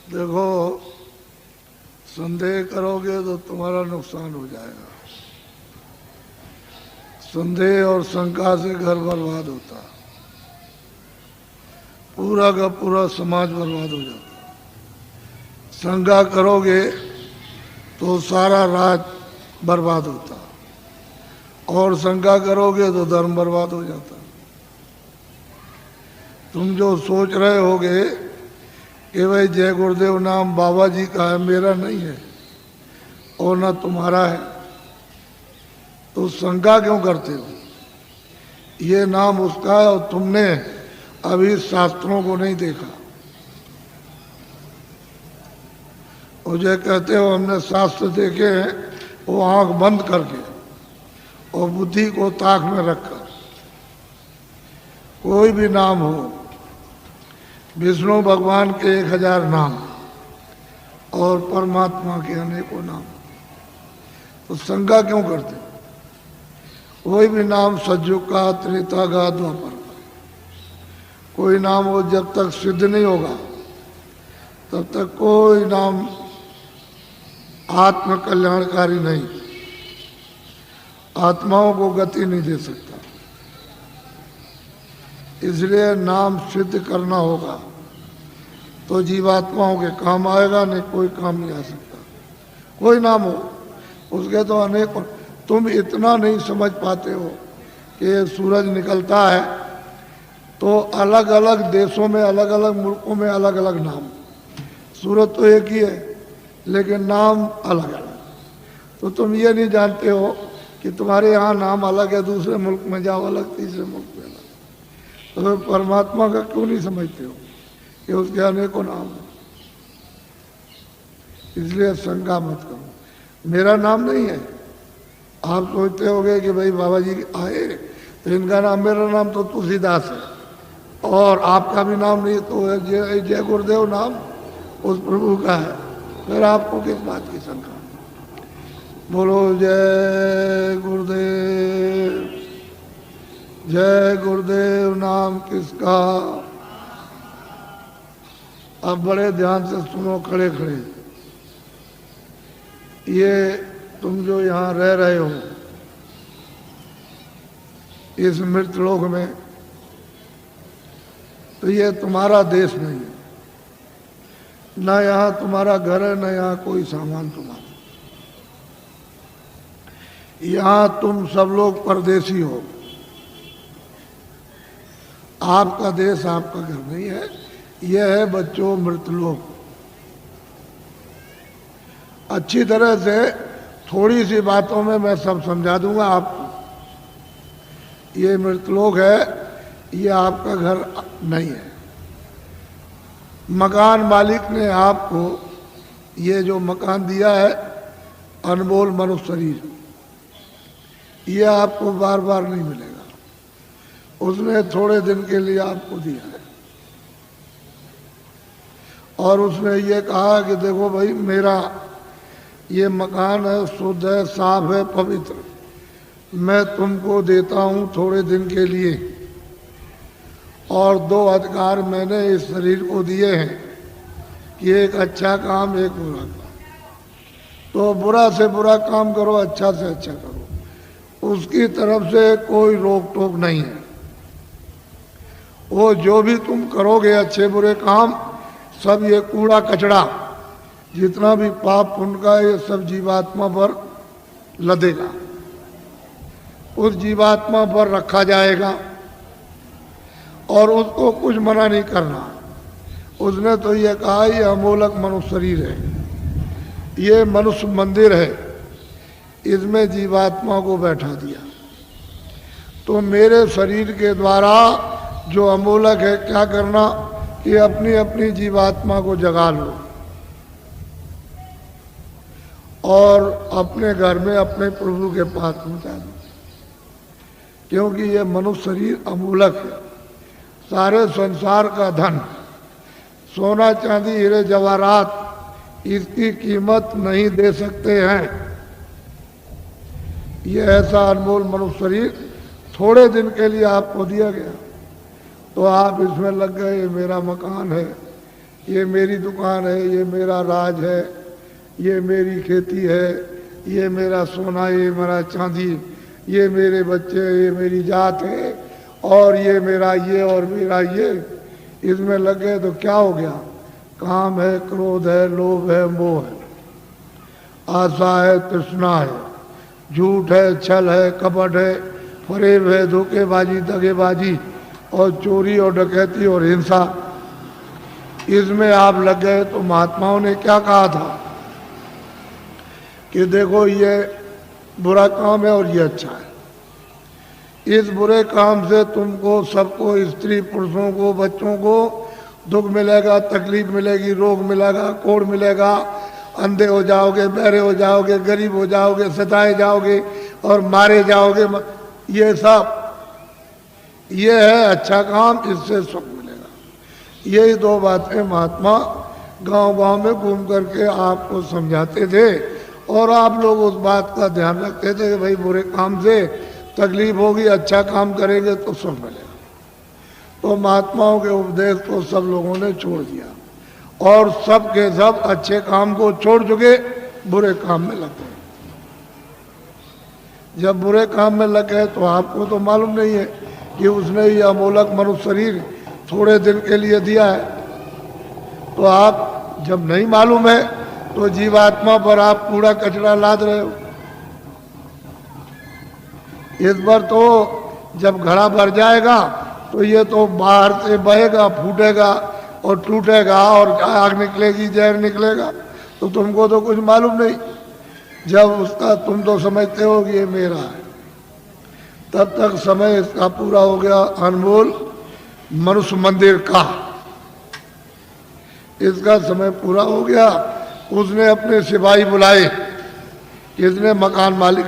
देखो, संदेह करोगे तो तुम्हारा नुकसान हो जाएगा। संदेह और शंका से घर बर्बाद होता, पूरा का पूरा समाज बर्बाद हो जाता। शंका करोगे तो सारा राज बर्बाद होता, और शंका करोगे तो धर्म बर्बाद हो जाता। तुम जो सोच रहे होगे कि भाई जय गुरुदेव नाम बाबा जी का है, मेरा नहीं है और ना तुम्हारा है, तो शंका क्यों करते हो? ये नाम उसका है और तुमने अभी शास्त्रों को नहीं देखा। और जो कहते हो हमने शास्त्र देखे हैं, वो आंख बंद करके और बुद्धि को ताक में रखकर। कोई भी नाम हो, विष्णु भगवान के 1000 नाम और परमात्मा के अनेकों नाम, तो शंका क्यों करते? कोई भी नाम सतयुग का, त्रेता का, द्वापर का, कोई नाम हो जब तक सिद्ध नहीं होगा तब तक कोई नाम आत्म कल्याणकारी नहीं, आत्माओं को गति नहीं दे सकता। इसलिए नाम सिद्ध करना होगा तो जीवात्माओं के काम आएगा, नहीं कोई काम नहीं आ सकता। कोई नाम हो, उसके तो अनेक। तुम इतना नहीं समझ पाते हो कि सूरज निकलता है तो अलग अलग देशों में, अलग अलग मुल्कों में अलग अलग नाम। सूरज तो एक ही है लेकिन नाम अलग अलग। तो तुम ये नहीं जानते हो कि तुम्हारे यहाँ नाम अलग है, दूसरे मुल्क में जाओ अलग, तीसरे मुल्क में अलग। तो परमात्मा का क्यों नहीं समझते हो कि उसके अनेकों नाम हैं? इसलिए शंका मत करो। मेरा नाम नहीं है। आप सोचते होगे कि भाई बाबा जी आए तो इनका नाम, मेरा नाम तो तुलसीदास है और आपका भी नाम नहीं, तो जय गुरुदेव नाम उस प्रभु का है, फिर आपको किस बात की शंका? बोलो जय गुरुदेव। जय गुरुदेव नाम किसका? अब बड़े ध्यान से सुनो, खड़े खड़े। ये तुम जो यहाँ रह रहे हो इस मृतलोक में, तो ये तुम्हारा देश नहीं है। ना यहाँ तुम्हारा घर है, ना यहाँ कोई सामान तुम्हारा। यहाँ तुम सब लोग परदेसी हो। आपका देश, आपका घर नहीं है। यह है बच्चों मृतलोक। अच्छी तरह से थोड़ी सी बातों में मैं सब समझा दूंगा आपको। ये मृतलोक है, ये आपका घर नहीं है। मकान मालिक ने आपको ये जो मकान दिया है, अनमोल मनुष्य शरीर, ये आपको बार बार नहीं मिलेगा। उसने थोड़े दिन के लिए आपको दिया है और उसने ये कहा कि देखो भाई, मेरा ये मकान है, शुद्ध है, साफ है, पवित्र, मैं तुमको देता हूँ थोड़े दिन के लिए। और 2 अधिकार मैंने इस शरीर को दिए हैं कि एक अच्छा काम, एक बुरा काम। तो बुरा से बुरा काम करो, अच्छा से अच्छा करो। उसकी तरफ से कोई रोक टोक नहीं है। वो जो भी तुम करोगे अच्छे बुरे काम, सब ये कूड़ा कचड़ा, जितना भी पाप पुण्य का, ये सब जीवात्मा पर लदेगा, उस जीवात्मा पर रखा जाएगा और उसको कुछ मना नहीं करना। उसने तो ये कहा ये अमोलक मनुष्य शरीर है, ये मनुष्य मंदिर है, इसमें जीवात्मा को बैठा दिया। तो मेरे शरीर के द्वारा जो अमोलक है, क्या करना कि अपनी अपनी जीवात्मा को जगा लो और अपने घर में अपने प्रभु के पास पहुंचा दो। क्योंकि ये मनुष्य शरीर अमूलक है। सारे संसार का धन, सोना चांदी हीरे जवाहरात, इसकी कीमत नहीं दे सकते हैं। ये ऐसा अनमोल मनुष्य शरीर थोड़े दिन के लिए आपको दिया गया तो आप इसमें लग गए, ये मेरा मकान है, ये मेरी दुकान है, ये मेरा राज है, ये मेरी खेती है, ये मेरा सोना, ये मेरा चांदी, ये मेरे बच्चे, ये मेरी जात है, और ये मेरा ये और मेरा ये, इसमें लग गए तो क्या हो गया? काम है, क्रोध है, लोभ है, मोह है, आशा है, तृष्णा है, झूठ है, छल है, कपट है, फरेब है, धोखेबाजी, दगेबाजी और चोरी और डकैती और हिंसा, इसमें आप लग गए। तो महात्माओं ने क्या कहा था कि देखो ये बुरा काम है और ये अच्छा है। इस बुरे काम से तुमको, सबको, स्त्री पुरुषों को, बच्चों को दुख मिलेगा, तकलीफ मिलेगी, रोग मिलेगा, कोढ़ मिलेगा, अंधे हो जाओगे, बहरे हो जाओगे, गरीब हो जाओगे, सताए जाओगे और मारे जाओगे। ये सब ये है अच्छा काम, इससे सुख मिलेगा। यही दो बातें महात्मा गांव-गांव में घूम करके आपको समझाते थे और आप लोग उस बात का ध्यान रखते थे कि भाई बुरे काम से तकलीफ होगी, अच्छा काम करेंगे तो सुख मिलेगा। तो महात्माओं के उपदेश को सब लोगों ने छोड़ दिया और सब के सब अच्छे काम को छोड़ चुके, बुरे काम में लग गए। जब बुरे काम में लग गए तो आपको तो मालूम नहीं है कि उसने ये अमोलक मनुष्य शरीर थोड़े दिन के लिए दिया है। तो आप जब नहीं मालूम है तो जीवात्मा पर आप कूड़ा कचरा लाद रहे हो। इस बार तो जब घड़ा भर जाएगा तो ये तो बाहर से बहेगा, फूटेगा और टूटेगा और आग निकलेगी, जहर निकलेगा, तो तुमको तो कुछ मालूम नहीं। जब उसका तुम तो समझते हो कि ये मेरा है, तब तक समय इसका पूरा हो गया। अनमोल मनुष्य मंदिर का इसका समय पूरा हो गया। उसने अपने सिपाही बुलाए, किसने? मकान मालिक।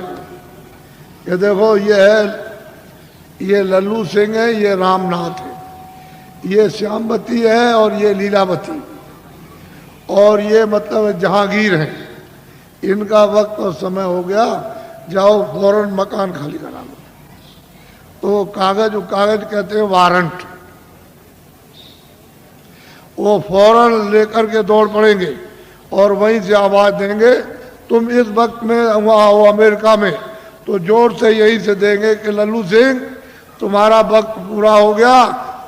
ये देखो ये है, ये लल्लू सिंह है, ये रामनाथ है, ये श्यामवती है और ये लीलावती, और ये मतलब जहांगीर है। इनका वक्त और समय हो गया, जाओ फौरन मकान खाली करा लो। तो कागज कहते हैं वारंट, वो फौरन लेकर के दौड़ पड़ेंगे और वहीं से आवाज देंगे, तुम इस वक्त में वहाँ हो अमेरिका में, तो जोर से यहीं से देंगे कि लल्लू सिंह तुम्हारा वक्त पूरा हो गया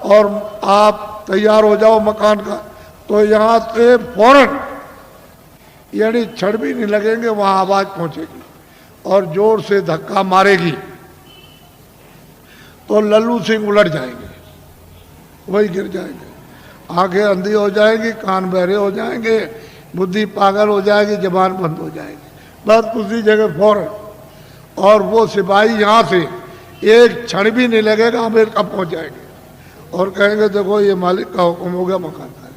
और आप तैयार हो जाओ मकान का। तो यहाँ से फौरन, यानी क्षण भी नहीं लगेंगे, वहाँ आवाज पहुंचेगी और जोर से धक्का मारेगी तो लल्लू सिंह उलट जाएंगे, वही गिर जाएंगे, आंखें अंधी हो जाएंगी, कान बहरे हो जाएंगे, बुद्धि पागल हो जाएगी, जबान बंद हो जाएगी, बस उसी जगह फौरन। और वो सिपाही यहाँ से एक क्षण भी नहीं लगेगा, अमेरिका पहुंच जाएंगे और कहेंगे देखो ये मालिक का हुक्म हो गया, मकान खाली।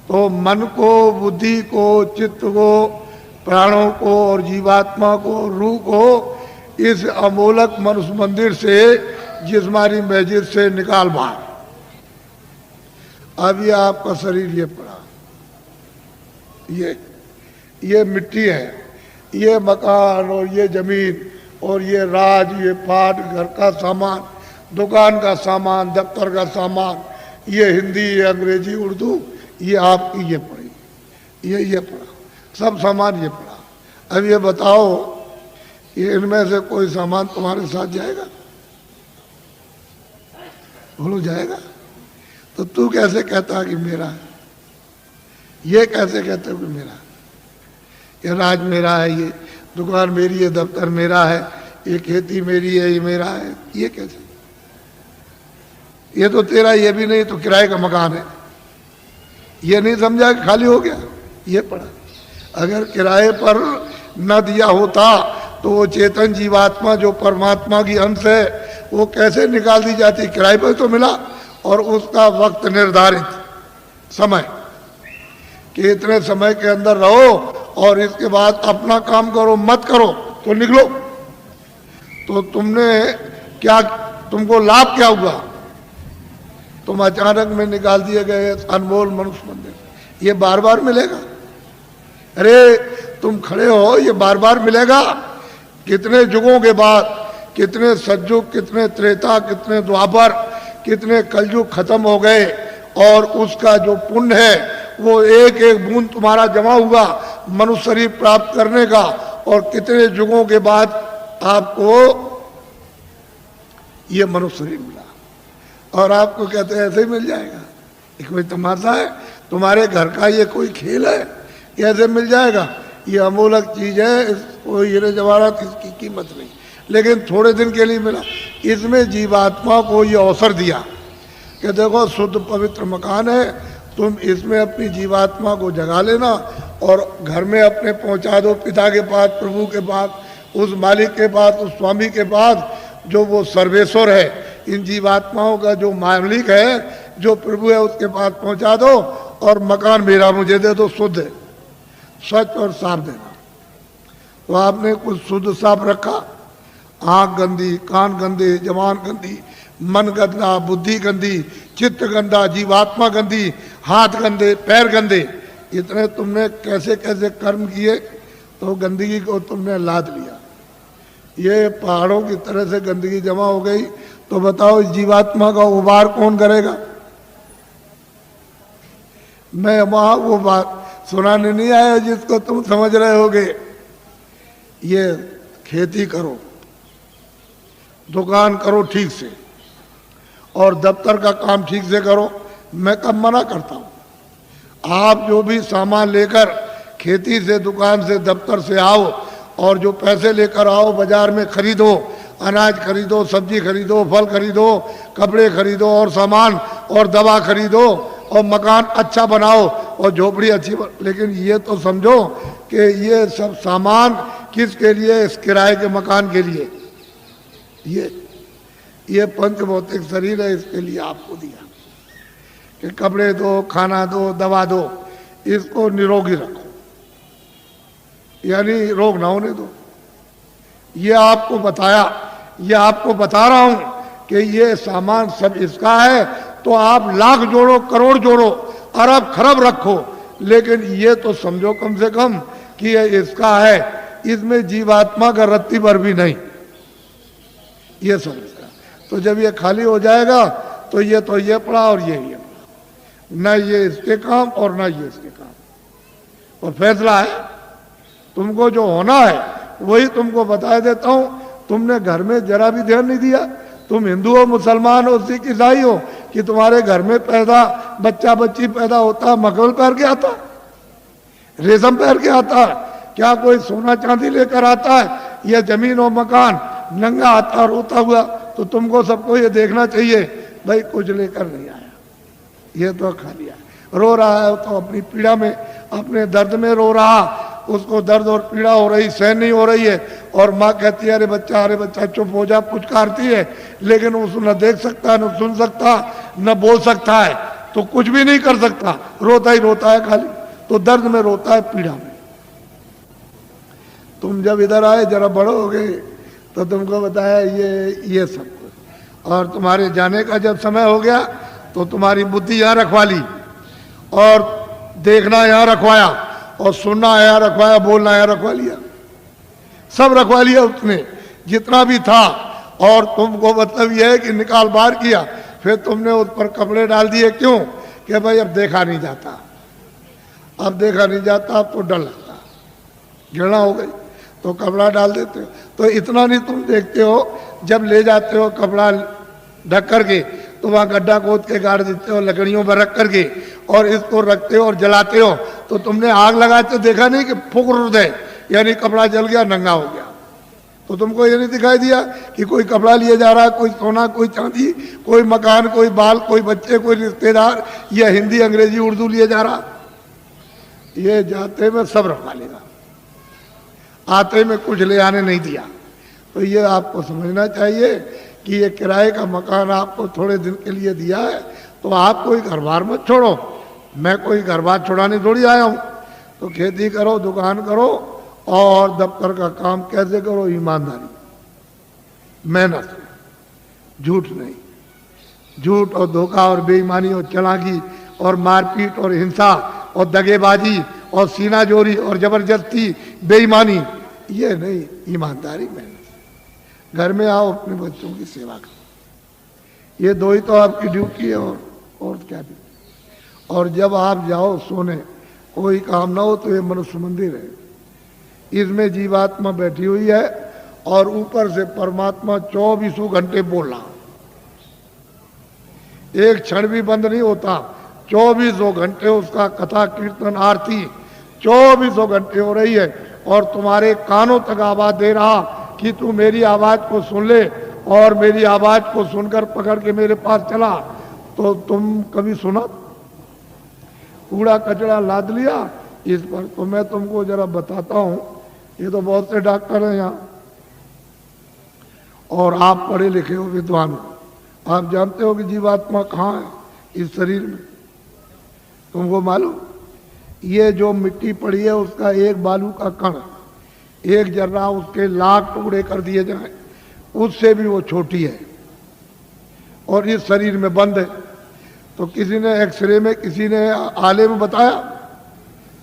तो मन को, बुद्धि को, चित्त को, प्राणों को और जीवात्मा को, रूह को इस अमोलक मनुष्य मंदिर से, जिस्मानी मस्जिद से निकाल बाहर। अब ये आपका शरीर ये पड़ा, ये मिट्टी है, ये मकान और ये जमीन और ये राज, ये पाट, घर का सामान, दुकान का सामान, दफ्तर का सामान, ये हिंदी, ये अंग्रेजी, उर्दू, ये आपकी ये पड़ी, ये पड़ा, सब सामान ये पड़ा। अब ये बताओ, ये इनमें से कोई सामान तुम्हारे साथ जाएगा? बोलो जाएगा? तो तू कैसे कहता कि मेरा है? ये कैसे कहते हो कि मेरा है? ये राज मेरा है, ये दुकान मेरी है, दफ्तर मेरा है, ये खेती मेरी है, ये मेरा है, ये कैसे? ये तो तेरा ये भी नहीं, तो किराए का मकान है। ये नहीं समझा कि खाली हो गया, ये पड़ा। अगर किराए पर न दिया होता तो वो चेतन जीवात्मा जो परमात्मा की अंश है, वो कैसे निकाल दी जाती? किराए पर तो मिला और उसका वक्त निर्धारित समय कि इतने समय के अंदर रहो और इसके बाद अपना काम करो, मत करो तो निकलो। तो तुमने क्या, तुमको लाभ क्या हुआ? तुम अचानक में निकाल दिए गए अनमोल मनुष्य मंदिर, ये बार बार मिलेगा? अरे तुम खड़े हो, ये बार बार मिलेगा? कितने युगों के बाद, कितने सतयुग, कितने त्रेता, कितने द्वापर, कितने कलयुग खत्म हो गए और उसका जो पुण्य है वो एक एक बूंद तुम्हारा जमा हुआ मनुष्य शरीर प्राप्त करने का, और कितने युगों के बाद आपको ये मनुष्य शरीर मिला और आपको कहते हैं ऐसे ही मिल जाएगा। ये कोई तमाशा है? तुम्हारे घर का ये कोई खेल है? कैसे मिल जाएगा? ये अमूलक चीज है, इसको हीरे जवाहरात इसकी कीमत नहीं, लेकिन थोड़े दिन के लिए मिला। इसमें जीवात्मा को ये अवसर दिया कि देखो शुद्ध पवित्र मकान है, तुम इसमें अपनी जीवात्मा को जगा लेना और घर में अपने पहुंचा दो पिता के पास, प्रभु के पास, उस मालिक के पास, उस स्वामी के पास जो वो सर्वेश्वर है। इन जीवात्माओं का जो मालिक है, जो प्रभु है, उसके पास पहुंचा दो और मकान मेरा मुझे दे दो, शुद्ध है, सच और साफ देना। तो आपने कुछ शुद्ध साफ रखा, आंख गंदी, कान गंदे, जबान गंदी, मन गंदा, बुद्धि गंदी, चित्त गंदा, जीवात्मा गंदी, हाथ गंदे, पैर गंदे, इतने तुमने कैसे कैसे कर्म किए तो गंदगी को तुमने लाद लिया। ये पहाड़ों की तरह से गंदगी जमा हो गई, तो बताओ इस जीवात्मा का उबार कौन करेगा? मैं वहां वो बात सुनाने नहीं आया जिसको तुम समझ रहे होगे। ये खेती करो, दुकान करो ठीक से, और दफ्तर का काम ठीक से करो। मैं कब मना करता हूं? आप जो भी सामान लेकर खेती से, दुकान से, दफ्तर से आओ और जो पैसे लेकर आओ, बाजार में खरीदो, अनाज खरीदो, सब्जी खरीदो, फल खरीदो, कपड़े खरीदो और सामान और दवा खरीदो और मकान अच्छा बनाओ और झोपड़ी अच्छी लेकिन ये तो समझो कि ये सब सामान किसके लिए? इस किराए के मकान के लिए। ये पंच भौतिक शरीर है, इसके लिए आपको दिया कि कपड़े दो, खाना दो, दवा दो, इसको निरोगी रखो, यानी रोग ना होने दो। ये आपको बताया, ये आपको बता रहा हूं कि ये सामान सब इसका है, तो आप लाख जोड़ो, करोड़ जोड़ो, अरब खरब रखो, लेकिन ये तो समझो कम से कम कि ये इसका है, इसमें जीवात्मा का रत्ती भर भी नहीं, ये सब इसका। तो जब ये खाली हो जाएगा तो ये पड़ा और ये पड़ा, न ये इसके काम और न ये इसके काम। और फैसला है, तुमको जो होना है वही तुमको बता देता हूं। तुमने घर में जरा भी ध्यान नहीं दिया। तुम हिंदू हो, मुसलमान हो, सिख, ईसाई हो, कि तुम्हारे घर में पैदा बच्चा बच्ची पैदा होता मखमल पहन के आता, रेशम पहन के आता, क्या कोई सोना चांदी लेकर आता है? या जमीन और मकान नंगा आता रोता हुआ? तो तुमको सबको ये देखना चाहिए भाई कुछ लेकर नहीं आया, ये तो खा लिया। रो रहा है तो अपनी पीड़ा में, अपने दर्द में रो रहा, उसको दर्द और पीड़ा हो रही, सहन नहीं हो रही है, और माँ कहती है अरे बच्चा चुप हो जा, पुचकारती है, लेकिन उसको न देख सकता, न सुन सकता, न बोल सकता है, तो कुछ भी नहीं कर सकता, रोता ही रोता है खाली। तो दर्द में रोता है, पीड़ा में। तुम जब इधर आए, जरा बड़े हो गए, तो तुमको बताया ये सब कुछ। और तुम्हारे जाने का जब समय हो गया तो तुम्हारी बुद्धि यहाँ रखवा ली, और देखना यहाँ रखवाया, और सुनना यहाँ रखवाया, बोलना यहाँ रखवा लिया, सब रखवा लिया उसने जितना भी था। और तुमको मतलब यह है कि निकाल बाहर किया, फिर तुमने उस पर कपड़े डाल दिए। क्यों? कि भाई अब देखा नहीं जाता, अब देखा नहीं जाता, अब तो डर लगता, घृणा हो गई, तो कपड़ा डाल देते हो। तो इतना नहीं तुम देखते हो, जब ले जाते हो कपड़ा ढक करके, तो वहाँ गड्ढा खोद के गाड़ देते हो, लकड़ियों पर रख करके, और इसको रखते हो और जलाते हो। तो तुमने आग लगाते देखा नहीं कि फुक दे, यानी कपड़ा जल गया, नंगा हो गया। तो तुमको ये नहीं दिखाई दिया कि कोई कपड़ा लिए जा रहा है, कोई सोना, कोई चांदी, कोई मकान, कोई बाल, कोई बच्चे, कोई रिश्तेदार, या हिंदी, अंग्रेजी, उर्दू लिए जा रहा? ये जाते में सब रखवा लेगा, आते में कुछ ले आने नहीं दिया। तो ये आपको समझना चाहिए कि ये किराए का मकान आपको थोड़े दिन के लिए दिया है, तो आप कोई घर बार मत छोड़ो। मैं कोई घर बार छोड़ाने थोड़ी आया हूँ। तो खेती करो, दुकान करो, और दफ्तर का काम कैसे करो? ईमानदारी, मेहनत, झूठ नहीं। झूठ और धोखा और बेईमानी और चालाकी और मारपीट और हिंसा और दगेबाजी और सीनाजोरी और जबरदस्ती, बेईमानी, ये नहीं। ईमानदारी, मेहनत। घर में आओ, अपने बच्चों की सेवा करो, ये दो ही तो आपकी ड्यूटी है, और क्या भी। और जब आप जाओ सोने, कोई काम ना हो, तो ये मनुष्य मंदिर है, इसमें जीवात्मा बैठी हुई है और ऊपर से परमात्मा 24 घंटे बोल रहा, एक क्षण भी बंद नहीं होता। 24 घंटे उसका कथा कीर्तन आरती 24 घंटे हो रही है, और तुम्हारे कानों तक आवाज दे रहा कि तू मेरी आवाज को सुन ले, और मेरी आवाज को सुनकर पकड़ के मेरे पास चला। तो तुम कभी सुना? कूड़ा कचरा लाद लिया इस पर। तो मैं तुमको जरा बताता हूं, ये तो बहुत से डॉक्टर हैं यहाँ, और आप पढ़े लिखे हो, विद्वान हो, आप जानते हो कि जीवात्मा कहाँ है इस शरीर में? तुमको मालूम? ये जो मिट्टी पड़ी है उसका एक बालू का कण, एक जर्रा उसके लाख टुकड़े कर दिए जाए, उससे भी वो छोटी है, और इस शरीर में बंद है। तो किसी ने एक्सरे में, किसी ने आले में बताया?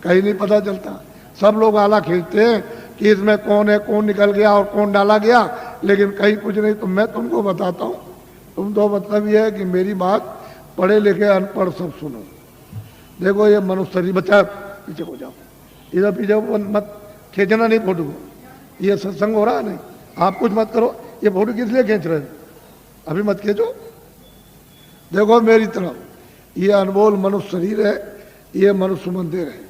कहीं नहीं पता चलता। सब लोग आला खींचते हैं कि इसमें कौन है, कौन निकल गया और कौन डाला गया, लेकिन कहीं कुछ नहीं। तो मैं तुमको बताता हूँ, तुम तो मतलब ये है कि मेरी बात पढ़े लिखे अनपढ़ सब सुनो। देखो ये मनुष्य शरीर, बच्चा पीछे हो जाओ, इधर पीछे मत खींचना नहीं फोटो को, ये सत्संग हो रहा है नहीं, आप कुछ मत करो। ये फोटो किस लिए खींच रहे हो? अभी मत खींचो। देखो मेरी तरफ, ये अनमोल मनुष्य शरीर है, ये मनुष्य मंदिर है,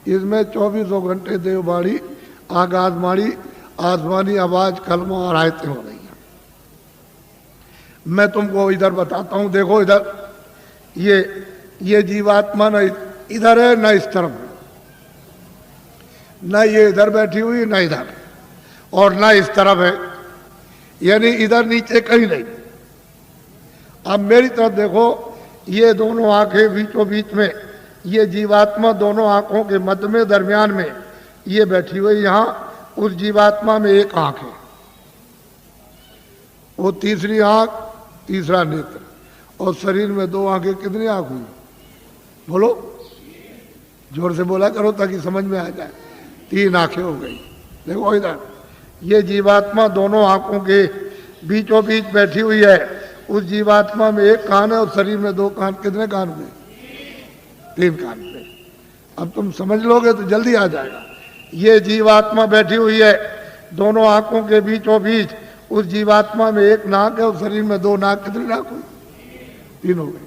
इसमें 24 घंटे देववाणी, आकाशवाणी, आसमानी आवाज, कलमा और आयतें हो रही हैं। मैं तुमको इधर बताता हूं, देखो इधर, ये जीवात्मा न इधर है न इस तरफ है, न ये इधर बैठी हुई न इधर, और न इस तरफ है, यानी इधर नीचे कहीं नहीं। अब मेरी तरफ देखो, ये दोनों आंखें बीचों बीच में, ये जीवात्मा दोनों आंखों के मध्य में, दरमियान में ये बैठी हुई। यहां उस जीवात्मा में एक आंख है, वो तीसरी आंख, तीसरा नेत्र, और शरीर में दो आंखें। कितनी आंख हुई? बोलो, जोर से बोला करो ताकि समझ में आ जाए। 3 आंखें हो गई। देखो इधर, ये जीवात्मा दोनों आंखों के बीचों बीच बैठी हुई है। उस जीवात्मा में एक कान है और शरीर में 2 कान। कितने कान हुए? 3 कान पे। अब तुम समझ लोगे तो जल्दी आ जाएगा। ये जीवात्मा बैठी हुई है दोनों आंखों के बीचों बीच। उस जीवात्मा में एक नाक है और शरीर में 2 नाक। कितनी नाक हुई? 3 हो गई।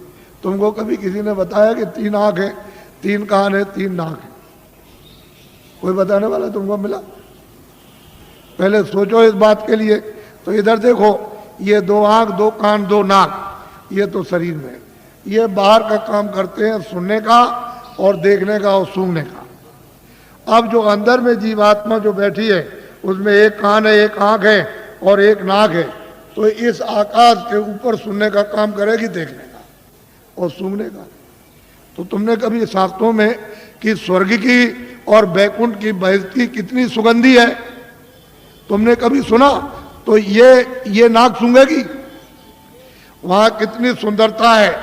तुमको कभी किसी ने बताया कि 3 आंख है, 3 कान है, 3 नाक है? कोई बताने वाला तुमको मिला? पहले सोचो इस बात के लिए। तो इधर देखो, ये 2 आंख, 2 कान, 2 नाक, ये तो शरीर में। ये बाहर का काम करते हैं, सुनने का और देखने का और सूंघने का। अब जो अंदर में जीवात्मा जो बैठी है, उसमें एक कान है, एक आंख है और एक नाक है। तो इस आकाश के ऊपर सुनने का काम करेगी, देखने का और सूंघने का। तो तुमने कभी शास्त्रों में कि स्वर्ग की और बैकुंठ की बहस की कितनी सुगंधी है, तुमने कभी सुना? तो ये नाक सूंघेगी, वहां कितनी सुंदरता है,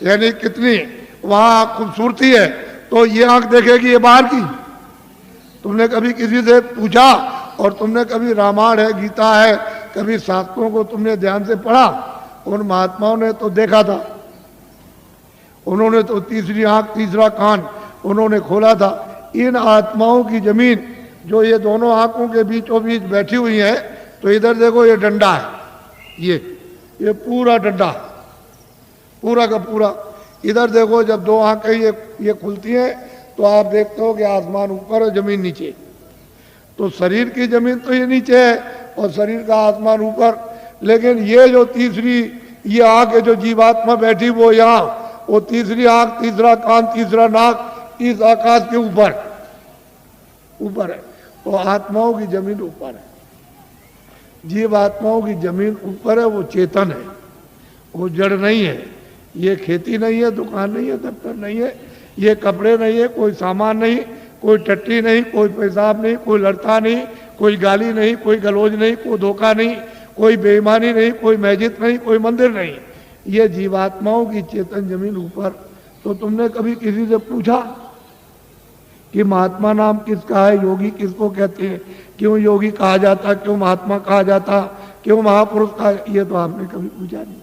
यानी कितनी वहां खूबसूरती है, तो ये आंख देखेगी ये बाहर की। तुमने कभी किसी से पूछा, और तुमने कभी रामायण है, गीता है, कभी शास्त्रों को तुमने ध्यान से पढ़ा? उन महात्माओं ने तो देखा था, उन्होंने तो तीसरी आंख, तीसरा कान उन्होंने खोला था। इन आत्माओं की जमीन जो ये दोनों आंखों के बीचों बीच बैठी हुई है, तो इधर देखो ये डंडा है, ये पूरा डंडा, पूरा का पूरा। इधर देखो, जब 2 आंखें ये खुलती हैं तो आप देखते हो कि आसमान ऊपर है, जमीन नीचे। तो शरीर की जमीन तो ये नीचे है और शरीर का आसमान ऊपर। लेकिन ये जो तीसरी ये आंख है, जो जीवात्मा बैठी वो यहाँ, वो तीसरी आंख, तीसरा कान, तीसरा नाक इस आकाश के ऊपर है। तो आत्माओं की जमीन ऊपर है, जीव आत्माओं की जमीन ऊपर है। वो चेतन है, वो जड़ नहीं है। ये खेती नहीं है, दुकान नहीं है, दफ्तर नहीं है, ये कपड़े नहीं है, कोई सामान नहीं, कोई टट्टी नहीं, कोई पेशाब नहीं, कोई लड़ता नहीं, कोई गाली नहीं, कोई गलौज नहीं, कोई धोखा नहीं, कोई बेईमानी नहीं, कोई मस्जिद नहीं, कोई मंदिर नहीं। ये जीवात्माओं की चेतन जमीन ऊपर। तो तुमने कभी किसी से पूछा कि महात्मा नाम किसका है, योगी किसको कहते हैं, क्यों योगी कहा जाता, क्यों महात्मा कहा जाता, क्यों महापुरुष का, ये तो आपने कभी पूछा नहीं।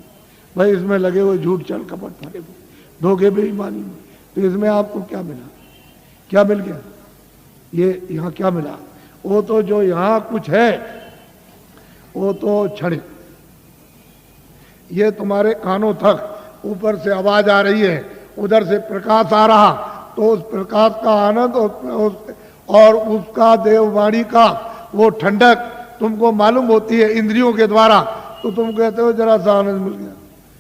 भाई इसमें लगे हुए झूठ चल कपट फटे हुए धोखे बेईमानी में, तो इसमें आपको क्या मिला, क्या मिल गया, ये यहाँ क्या मिला? वो तो जो यहाँ कुछ है वो तो क्षणिक, ये तुम्हारे कानों तक ऊपर से आवाज आ रही है, उधर से प्रकाश आ रहा, तो उस प्रकाश का आनंद और उसका देववाणी का वो ठंडक तुमको मालूम होती है इंद्रियों के द्वारा, तो तुम कहते हो जरा सा आनंद मिल गया,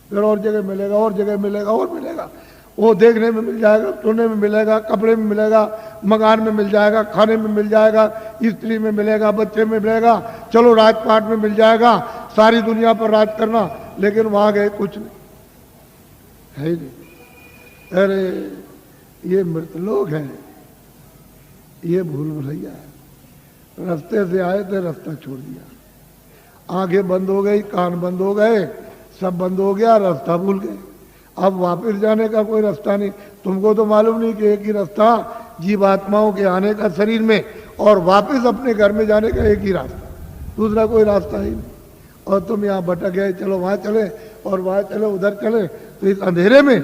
फिर और जगह मिलेगा, और जगह मिलेगा, और मिलेगा, वो देखने में मिल जाएगा, सुनने में मिलेगा, कपड़े में मिलेगा, मकान में मिल जाएगा, खाने में मिल जाएगा, स्त्री में मिलेगा, बच्चे में मिलेगा, चलो राजपाट में मिल जाएगा, सारी दुनिया पर राज करना, लेकिन वहां गए कुछ नहीं है ही नहीं। अरे ये मृत लोग हैं, ये भूल भुलैया है, रास्ते से आए थे रास्ता छोड़ दिया, आंखें बंद हो गई, कान बंद हो गए, सब बंद हो गया, रास्ता भूल गए, अब वापस जाने का कोई रास्ता नहीं। तुमको तो मालूम नहीं कि एक ही रास्ता जीवात्माओं के आने का शरीर में और वापस अपने घर में जाने का एक ही रास्ता, दूसरा कोई रास्ता ही नहीं। और तुम यहाँ भटक गए, चलो वहाँ चले और वहाँ चले, उधर चले, तो इस अंधेरे में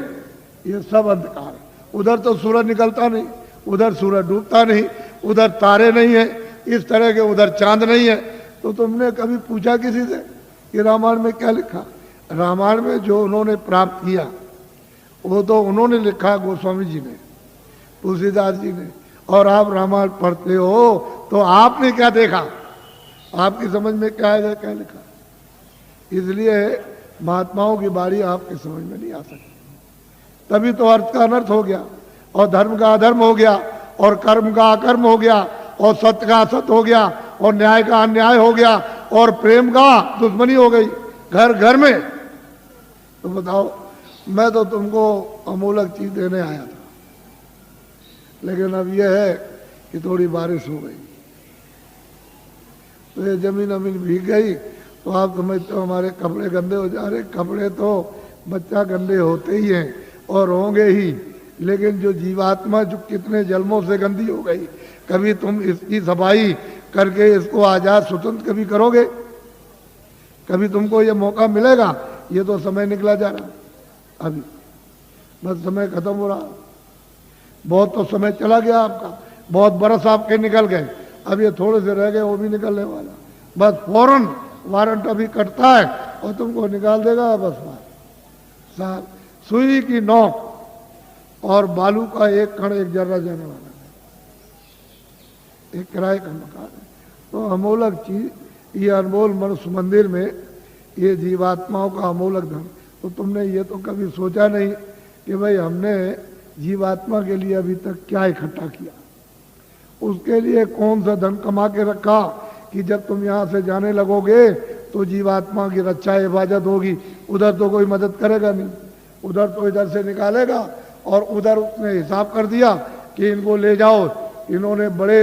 ये सब अंधकार है। उधर तो सूरज निकलता नहीं, उधर सूरज डूबता नहीं, उधर तारे नहीं है इस तरह के, उधर चांद नहीं है। तो तुमने कभी पूछा किसी से कि रामायण में क्या लिखा? रामायण में जो उन्होंने प्राप्त किया वो तो उन्होंने लिखा, गोस्वामी जी ने, तुलसीदास जी ने, और आप रामायण पढ़ते हो तो आपने क्या देखा, आपकी समझ में क्या आएगा, क्या लिखा? इसलिए महात्माओं की बारी आपके समझ में नहीं आ सकती। तभी तो अर्थ का अनर्थ हो गया, और धर्म का अधर्म हो गया, और कर्म का अकर्म हो गया, और सत्य का असत्य हो गया, और न्याय का अन्याय हो गया, और प्रेम का दुश्मनी हो गई घर घर में। तो बताओ, मैं तो तुमको अमूलक चीज देने आया था, लेकिन अब यह है कि थोड़ी बारिश हो गई तो ये जमीन अमीन भीग गई, तो आप समझते हो हमारे कपड़े गंदे हो जा रहे। कपड़े तो बच्चा गंदे होते ही हैं और होंगे ही, लेकिन जो जीवात्मा जो कितने जन्मों से गंदी हो गई, कभी तुम इसकी सफाई करके इसको आजाद स्वतंत्र कभी करोगे? कभी तुमको ये मौका मिलेगा? ये तो समय निकला जा रहा, अभी बस समय खत्म हो रहा। बहुत तो समय चला गया आपका, बहुत बरस आपके निकल गए, अब ये थोड़े से रह गए, वो भी निकलने वाला। बस फौरन वारंट अभी कटता है और तुमको निकाल देगा। बस साहब, सुई की नोक और बालू का एक कण एक जर्रा जाने वाला है, एक किराए का मकान है। तो अमोलक चीज, ये अनमोल मनुष्य मंदिर में ये जीवात्माओं का अमोलक धन। तो तुमने ये तो कभी सोचा नहीं कि भाई हमने जीवात्मा के लिए अभी तक क्या इकट्ठा किया, उसके लिए कौन सा धन कमा के रखा कि जब तुम यहाँ से जाने लगोगे तो जीवात्मा की रक्षा हिफाजत होगी। उधर तो कोई मदद करेगा नहीं, उधर तो इधर से निकालेगा, और उधर उसने हिसाब कर दिया कि इनको ले जाओ, इन्होंने बड़े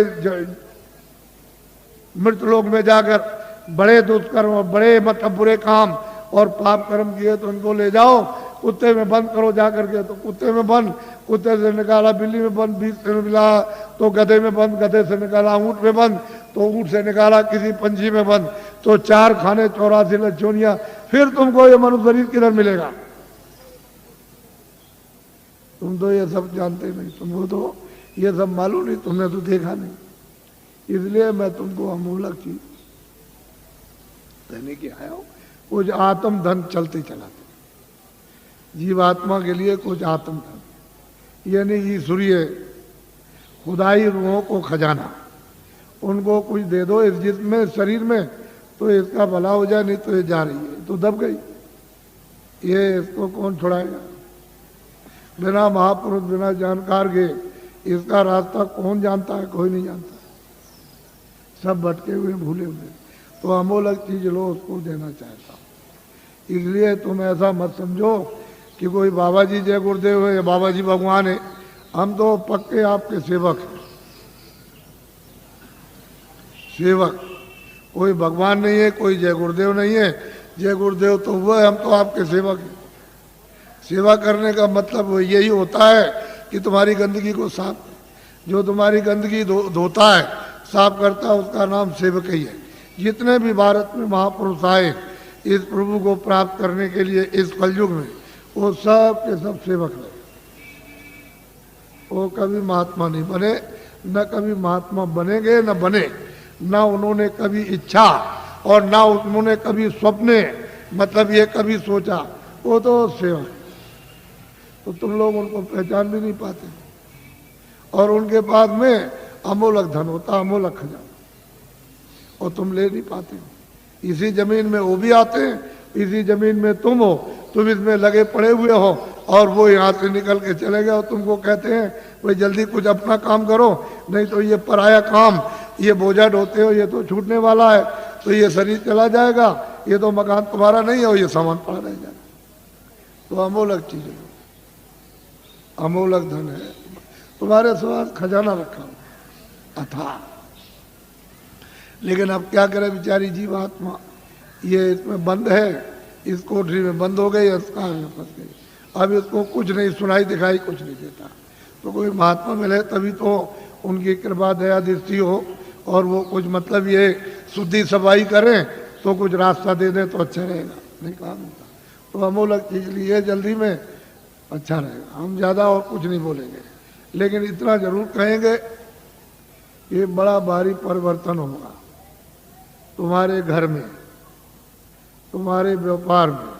मृत लोक में जाकर बड़े दुष्कर्म और बड़े मतलब बुरे काम और पाप कर्म किए, तो इनको ले जाओ, कुत्ते में बंद करो जाकर के। तो कुत्ते में बंद, कुत्ते से निकाला बिल्ली में बंद, बीच से मिला तो गधे में बंद, गधे से निकाला ऊँट में बंद, तो ऊँट से निकाला किसी पंछी में बंद, तो 4 खाने 84 लज्जोनियां। फिर तुमको ये मनुष्य शरीर किधर मिलेगा? तुम तो ये सब जानते नहीं, तुमको तो ये सब मालूम नहीं, तुमने तो देखा नहीं। इसलिए मैं तुमको अमूलक चीज देने के आया हूं। कुछ आत्म धन चलते चलाते, जीवात्मा के लिए कुछ आत्म धन, यानी ईश्वरीय खुदाई रूहों को खजाना, उनको कुछ दे दो इस जिस्म में, शरीर में, तो इसका भला हो जाए। नहीं तो ये जा रही है, तो दब गई, ये इसको कौन छुड़ाएगा? बिना महापुरुष, बिना जानकार के इसका रास्ता कौन जानता है? कोई नहीं जानता, सब भटके हुए भूले हुए। तो अमोलक चीज लो, उसको देना चाहता हूं। इसलिए तुम ऐसा मत समझो कि कोई बाबा जी जय गुरुदेव है या बाबा जी भगवान है। हम तो पक्के आपके सेवक हैं, सेवक, कोई भगवान नहीं है, कोई जय गुरुदेव नहीं है। जय गुरुदेव तो हुआ है, हम तो आपके सेवक हैं। सेवा करने का मतलब यही होता है कि तुम्हारी गंदगी को साफ, जो तुम्हारी गंदगी धोता है, साफ करता है, उसका नाम सेवक ही है। जितने भी भारत में महापुरुष आए इस प्रभु को प्राप्त करने के लिए इस कलयुग में, वो सब के सब सेवक रहे। वो कभी महात्मा नहीं बने, न कभी महात्मा बनेंगे, न बने, न उन्होंने कभी इच्छा और ना उन्होंने कभी स्वप्ने मतलब ये कभी सोचा। वो तो सेवा। तो तुम लोग उनको पहचान भी नहीं पाते, और उनके पास में अमोलक धन होता, अमोलक खजाना, और तुम ले नहीं पाते हो। इसी जमीन में वो भी आते हैं, इसी जमीन में तुम हो, तुम इसमें लगे पड़े हुए हो, और वो यहाँ से निकल के चले गए और तुमको कहते हैं भाई जल्दी कुछ अपना काम करो, नहीं तो ये पराया काम, ये बोझा ढोते हो, ये तो छूटने वाला है, तो ये शरीर चला जाएगा, ये तो मकान तुम्हारा नहीं है, ये सामान पड़ा रह जाएगा। तो अमोलक चीज है, अमोलक धन है, तुम्हारे साथ खजाना रखा हुआ अथा। लेकिन अब क्या करे बेचारी जीवात्मा, ये इसमें बंद है, इस कोठरी में बंद हो गई, फंस गई। अब इसको कुछ नहीं सुनाई दिखाई कुछ नहीं देता। तो कोई महात्मा मिले तभी तो उनकी कृपा दया दृष्टि हो, और वो कुछ मतलब ये शुद्धि सफाई करें तो कुछ रास्ता दे दे तो अच्छा रहेगा, नहीं काम होता। तो अमोलक चीज लिए जल्दी में अच्छा रहेगा। हम ज़्यादा और कुछ नहीं बोलेंगे, लेकिन इतना जरूर कहेंगे, ये बड़ा भारी परिवर्तन होगा तुम्हारे घर में, तुम्हारे व्यापार में,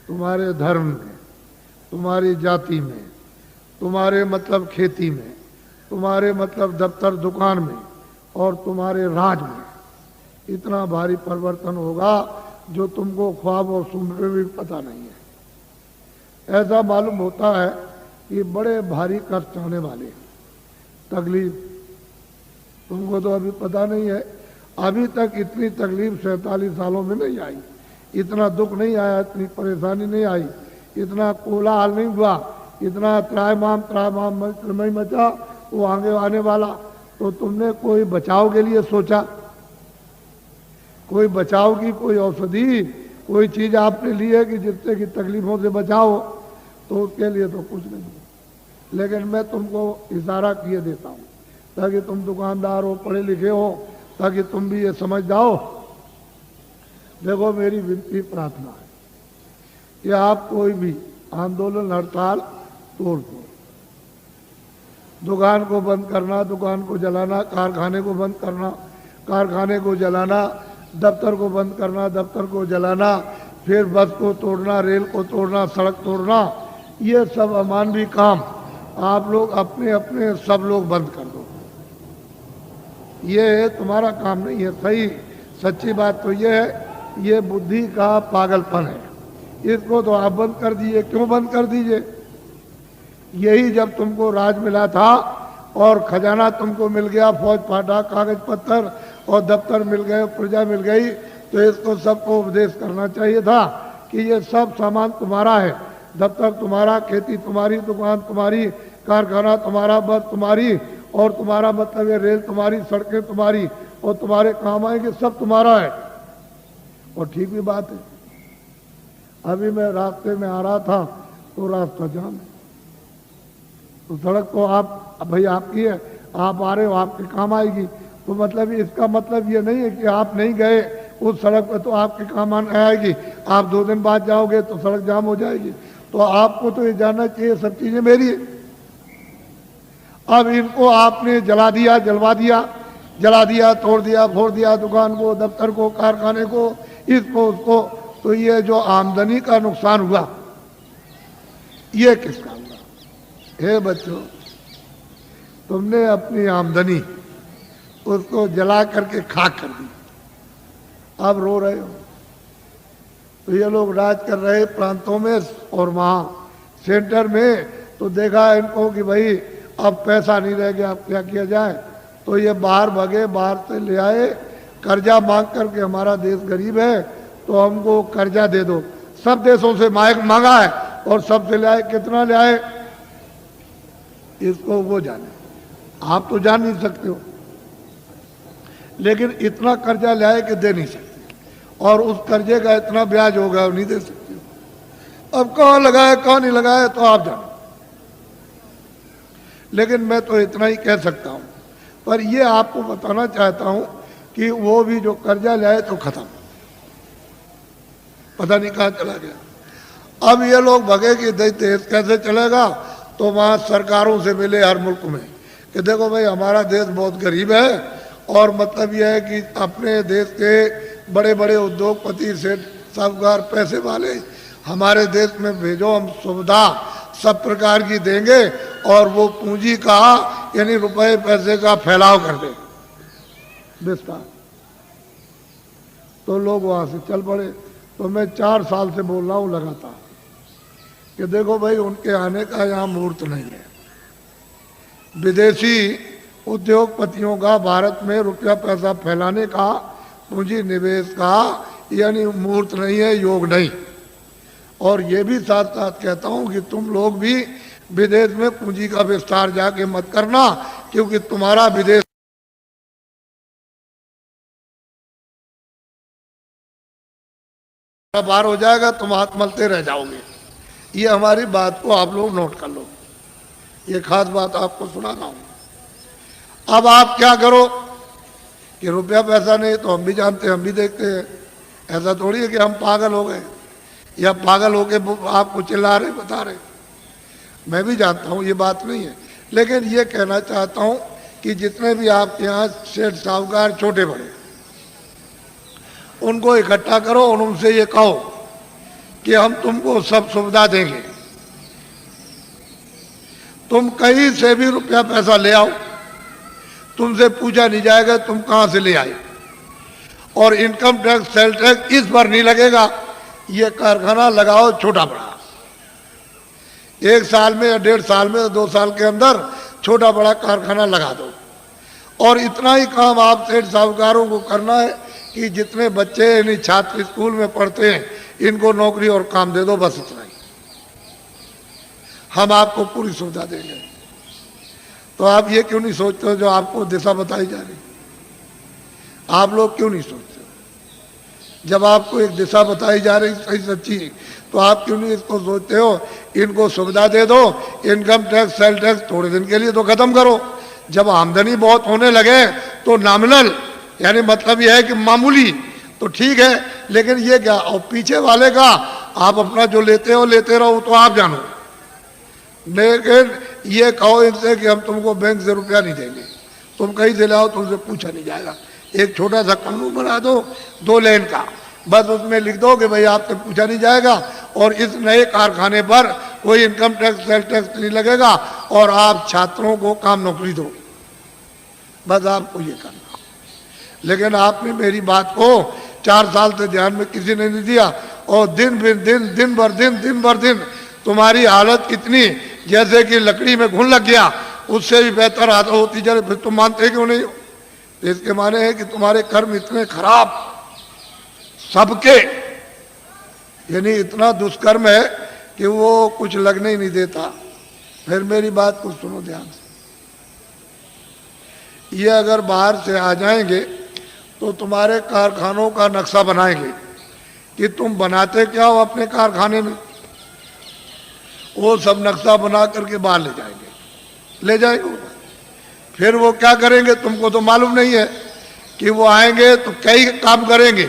तुम्हारे धर्म में, तुम्हारी जाति में, तुम्हारे मतलब खेती में, तुम्हारे मतलब दफ्तर दुकान में, और तुम्हारे राज में। इतना भारी परिवर्तन होगा जो तुमको ख्वाब और सुन में भी पता नहीं है। ऐसा मालूम होता है कि बड़े भारी कष्ट आने वाले, तकलीफ, तुमको तो अभी पता नहीं है। अभी तक इतनी तकलीफ 47 सालों में नहीं आई, इतना दुख नहीं आया, इतनी परेशानी नहीं आई, इतना कोलाहल नहीं हुआ, इतना त्रायमाम नहीं मचा वो आगे आने वाला। तो तुमने कोई बचाव के लिए सोचा, कोई बचाव की कोई औषधि, कोई चीज आपने ली है कि जिससे कि तकलीफों से बचाओ? तो उसके लिए तो कुछ नहीं। लेकिन मैं तुमको इशारा किए देता हूँ ताकि तुम दुकानदार हो, पढ़े लिखे हो, ताकि तुम भी ये समझ जाओ। देखो मेरी विनती प्रार्थना है कि आप कोई भी आंदोलन हड़ताल तोड़ दो। दुकान को बंद करना, दुकान को जलाना, कारखाने को बंद करना, कारखाने को जलाना, दफ्तर को बंद करना, दफ्तर को जलाना, फिर बस को तोड़ना, रेल को तोड़ना, सड़क तोड़ना, ये सब अमानवीय काम आप लोग अपने अपने सब लोग बंद कर दो। ये तुम्हारा काम नहीं है। सही सच्ची बात तो ये है, ये बुद्धि का पागलपन है। इसको तो आप बंद कर दीजिए। क्यों बंद कर दीजिए? यही जब तुमको राज मिला था और खजाना तुमको मिल गया, फौज फाटा, कागज पत्थर और दफ्तर मिल गए, प्रजा मिल गई, तो इसको सबको उपदेश करना चाहिए था कि ये सब सामान तुम्हारा है। दफ्तर तुम्हारा, खेती तुम्हारी, दुकान तुम्हारी, कारखाना तुम्हारा, बस तुम्हारी, और तुम्हारा मतलब ये रेल तुम्हारी, सड़कें तुम्हारी, और तुम्हारे काम आएंगे, सब तुम्हारा है। और ठीक भी बात है। अभी मैं रास्ते में आ रहा था तो रास्ता जाम है, तो सड़क तो आप भाई आपकी है, आप आ रहे हो, आपके काम आएगी। तो मतलब इसका मतलब ये नहीं है कि आप नहीं गए उस सड़क पर तो आपके काम आएगी। आप 2 दिन बाद जाओगे तो सड़क जाम हो जाएगी। तो आपको तो ये जानना चाहिए सब चीजें मेरी है। अब इनको आपने जला दिया, जलवा दिया, जला दिया, तोड़ दिया, फोड़ दिया, दुकान को, दफ्तर को, कारखाने को, इसको उसको, तो ये जो आमदनी का नुकसान हुआ ये किसका हुआ? हे बच्चों, तुमने अपनी आमदनी उसको जला करके खाक कर दी, अब रो रहे हो। तो ये लोग राज कर रहे प्रांतों में और वहाँ सेंटर में, तो देखा इनको कि भाई अब पैसा नहीं रह गया, अब क्या किया जाए? तो ये बाहर भगे, बाहर से ले आए कर्जा मांग करके, हमारा देश गरीब है तो हमको कर्जा दे दो। सब देशों से मांगा है और सबसे ले आए। कितना ले आए इसको वो जाने, आप तो जान नहीं सकते हो, लेकिन इतना कर्जा ले आए कि दे नहीं सकते, और उस कर्जे का इतना ब्याज होगा नहीं दे सकते हो। अब कहाँ लगाए कहाँ नहीं लगाए तो आप जानो, लेकिन मैं तो इतना ही कह सकता हूं। पर ये आपको बताना चाहता हूं कि वो भी जो कर्जा लाए तो खत्म, पता नहीं कहाँ चला गया। अब ये लोग भगे कि देश कैसे चलेगा, तो वहाँ सरकारों से मिले हर मुल्क में कि देखो भाई हमारा देश बहुत गरीब है, और मतलब यह है कि अपने देश के बड़े बड़े उद्योगपति सेठ साहूकार पैसे वाले हमारे देश में भेजो, हम सुविधा सब प्रकार की देंगे और वो पूंजी का यानी रुपए पैसे का फैलाव कर दे विस्तार। तो लोग वहां से चल पड़े। तो मैं 4 साल से बोल रहा हूं लगातार कि देखो भाई उनके आने का यहाँ मुहूर्त नहीं है। विदेशी उद्योगपतियों का भारत में रुपया पैसा फैलाने का, पूंजी निवेश का यानी मुहूर्त नहीं है, योग नहीं। और ये भी साथ साथ कहता हूं कि तुम लोग भी विदेश में पूंजी का विस्तार जाके मत करना, क्योंकि तुम्हारा विदेश बाहर हो जाएगा, तुम हाथ मलते रह जाओगे। ये हमारी बात को आप लोग नोट कर लो, ये खास बात आपको सुना रहा हूं। अब आप क्या करो कि रुपया पैसा नहीं, तो हम भी जानते हैं, हम भी देखते हैं। ऐसा थोड़ी है कि हम पागल हो गए या पागल होके आपको चिल्ला रहे बता रहे। मैं भी जानता हूं ये बात नहीं है, लेकिन ये कहना चाहता हूं कि जितने भी आपके यहाँ सेठ साहूकार छोटे बड़े, उनको इकट्ठा करो और उनसे ये कहो कि हम तुमको सब सुविधा देंगे, तुम कहीं से भी रुपया पैसा ले आओ, तुमसे पूछा नहीं जाएगा तुम कहां से ले आए, और इनकम टैक्स सेल टैक्स इस पर नहीं लगेगा। ये कारखाना लगाओ छोटा बड़ा, 1 साल में या 1.5 साल में, 2 साल के अंदर छोटा बड़ा कारखाना लगा दो। और इतना ही काम आप सेठ साहूकारों को करना है कि जितने बच्चे यानी छात्र स्कूल में पढ़ते हैं इनको नौकरी और काम दे दो, बस इतना ही। हम आपको पूरी सुविधा देंगे। तो आप ये क्यों नहीं सोचते हो जो आपको दिशा बताई जा रही, आप लोग क्यों नहीं सोचते? जब आपको एक दिशा बताई जा रही सही सच्ची, तो आप क्यों नहीं इसको सोचते हो इनको सुविधा दे दो, इनकम टैक्स सेल टैक्स थोड़े दिन के लिए तो खत्म करो। जब आमदनी बहुत होने लगे तो नॉमिनल यानी मतलब यह है कि मामूली तो ठीक है, लेकिन ये क्या, और पीछे वाले का आप अपना जो लेते हो लेते रहो, तो आप जानो। लेकिन ये कहो इनसे कि हम तुमको बैंक से रुपया नहीं देंगे, तुम कहीं से लाओ, तुमसे पूछा नहीं जाएगा। एक छोटा सा कानून बना दो 2 लाइन का, बस उसमें लिख दो कि भाई आपसे पूछा नहीं जाएगा और इस नए कारखाने पर कोई इनकम टैक्स सेल टैक्स नहीं लगेगा और आप छात्रों को काम नौकरी दो, बस आपको ये करना। लेकिन आपने मेरी बात को 4 साल से ध्यान में किसी ने नहीं दिया, और दिन भर दिन तुम्हारी हालत इतनी जैसे कि लकड़ी में घुन लग गया, उससे भी बेहतर हालत होती जा रही। फिर तुम मानते क्यों नहीं हो? इसके माने है कि तुम्हारे कर्म इतने खराब सबके, यानी इतना दुष्कर्म है कि वो कुछ लगने ही नहीं देता। फिर मेरी बात को सुनो ध्यान से, ये अगर बाहर से आ जाएंगे तो तुम्हारे कारखानों का नक्शा बनाएंगे कि तुम बनाते क्या हो अपने कारखाने में, वो सब नक्शा बना करके बाहर ले जाएंगे। फिर वो क्या करेंगे तुमको तो मालूम नहीं है कि वो आएंगे तो कई काम करेंगे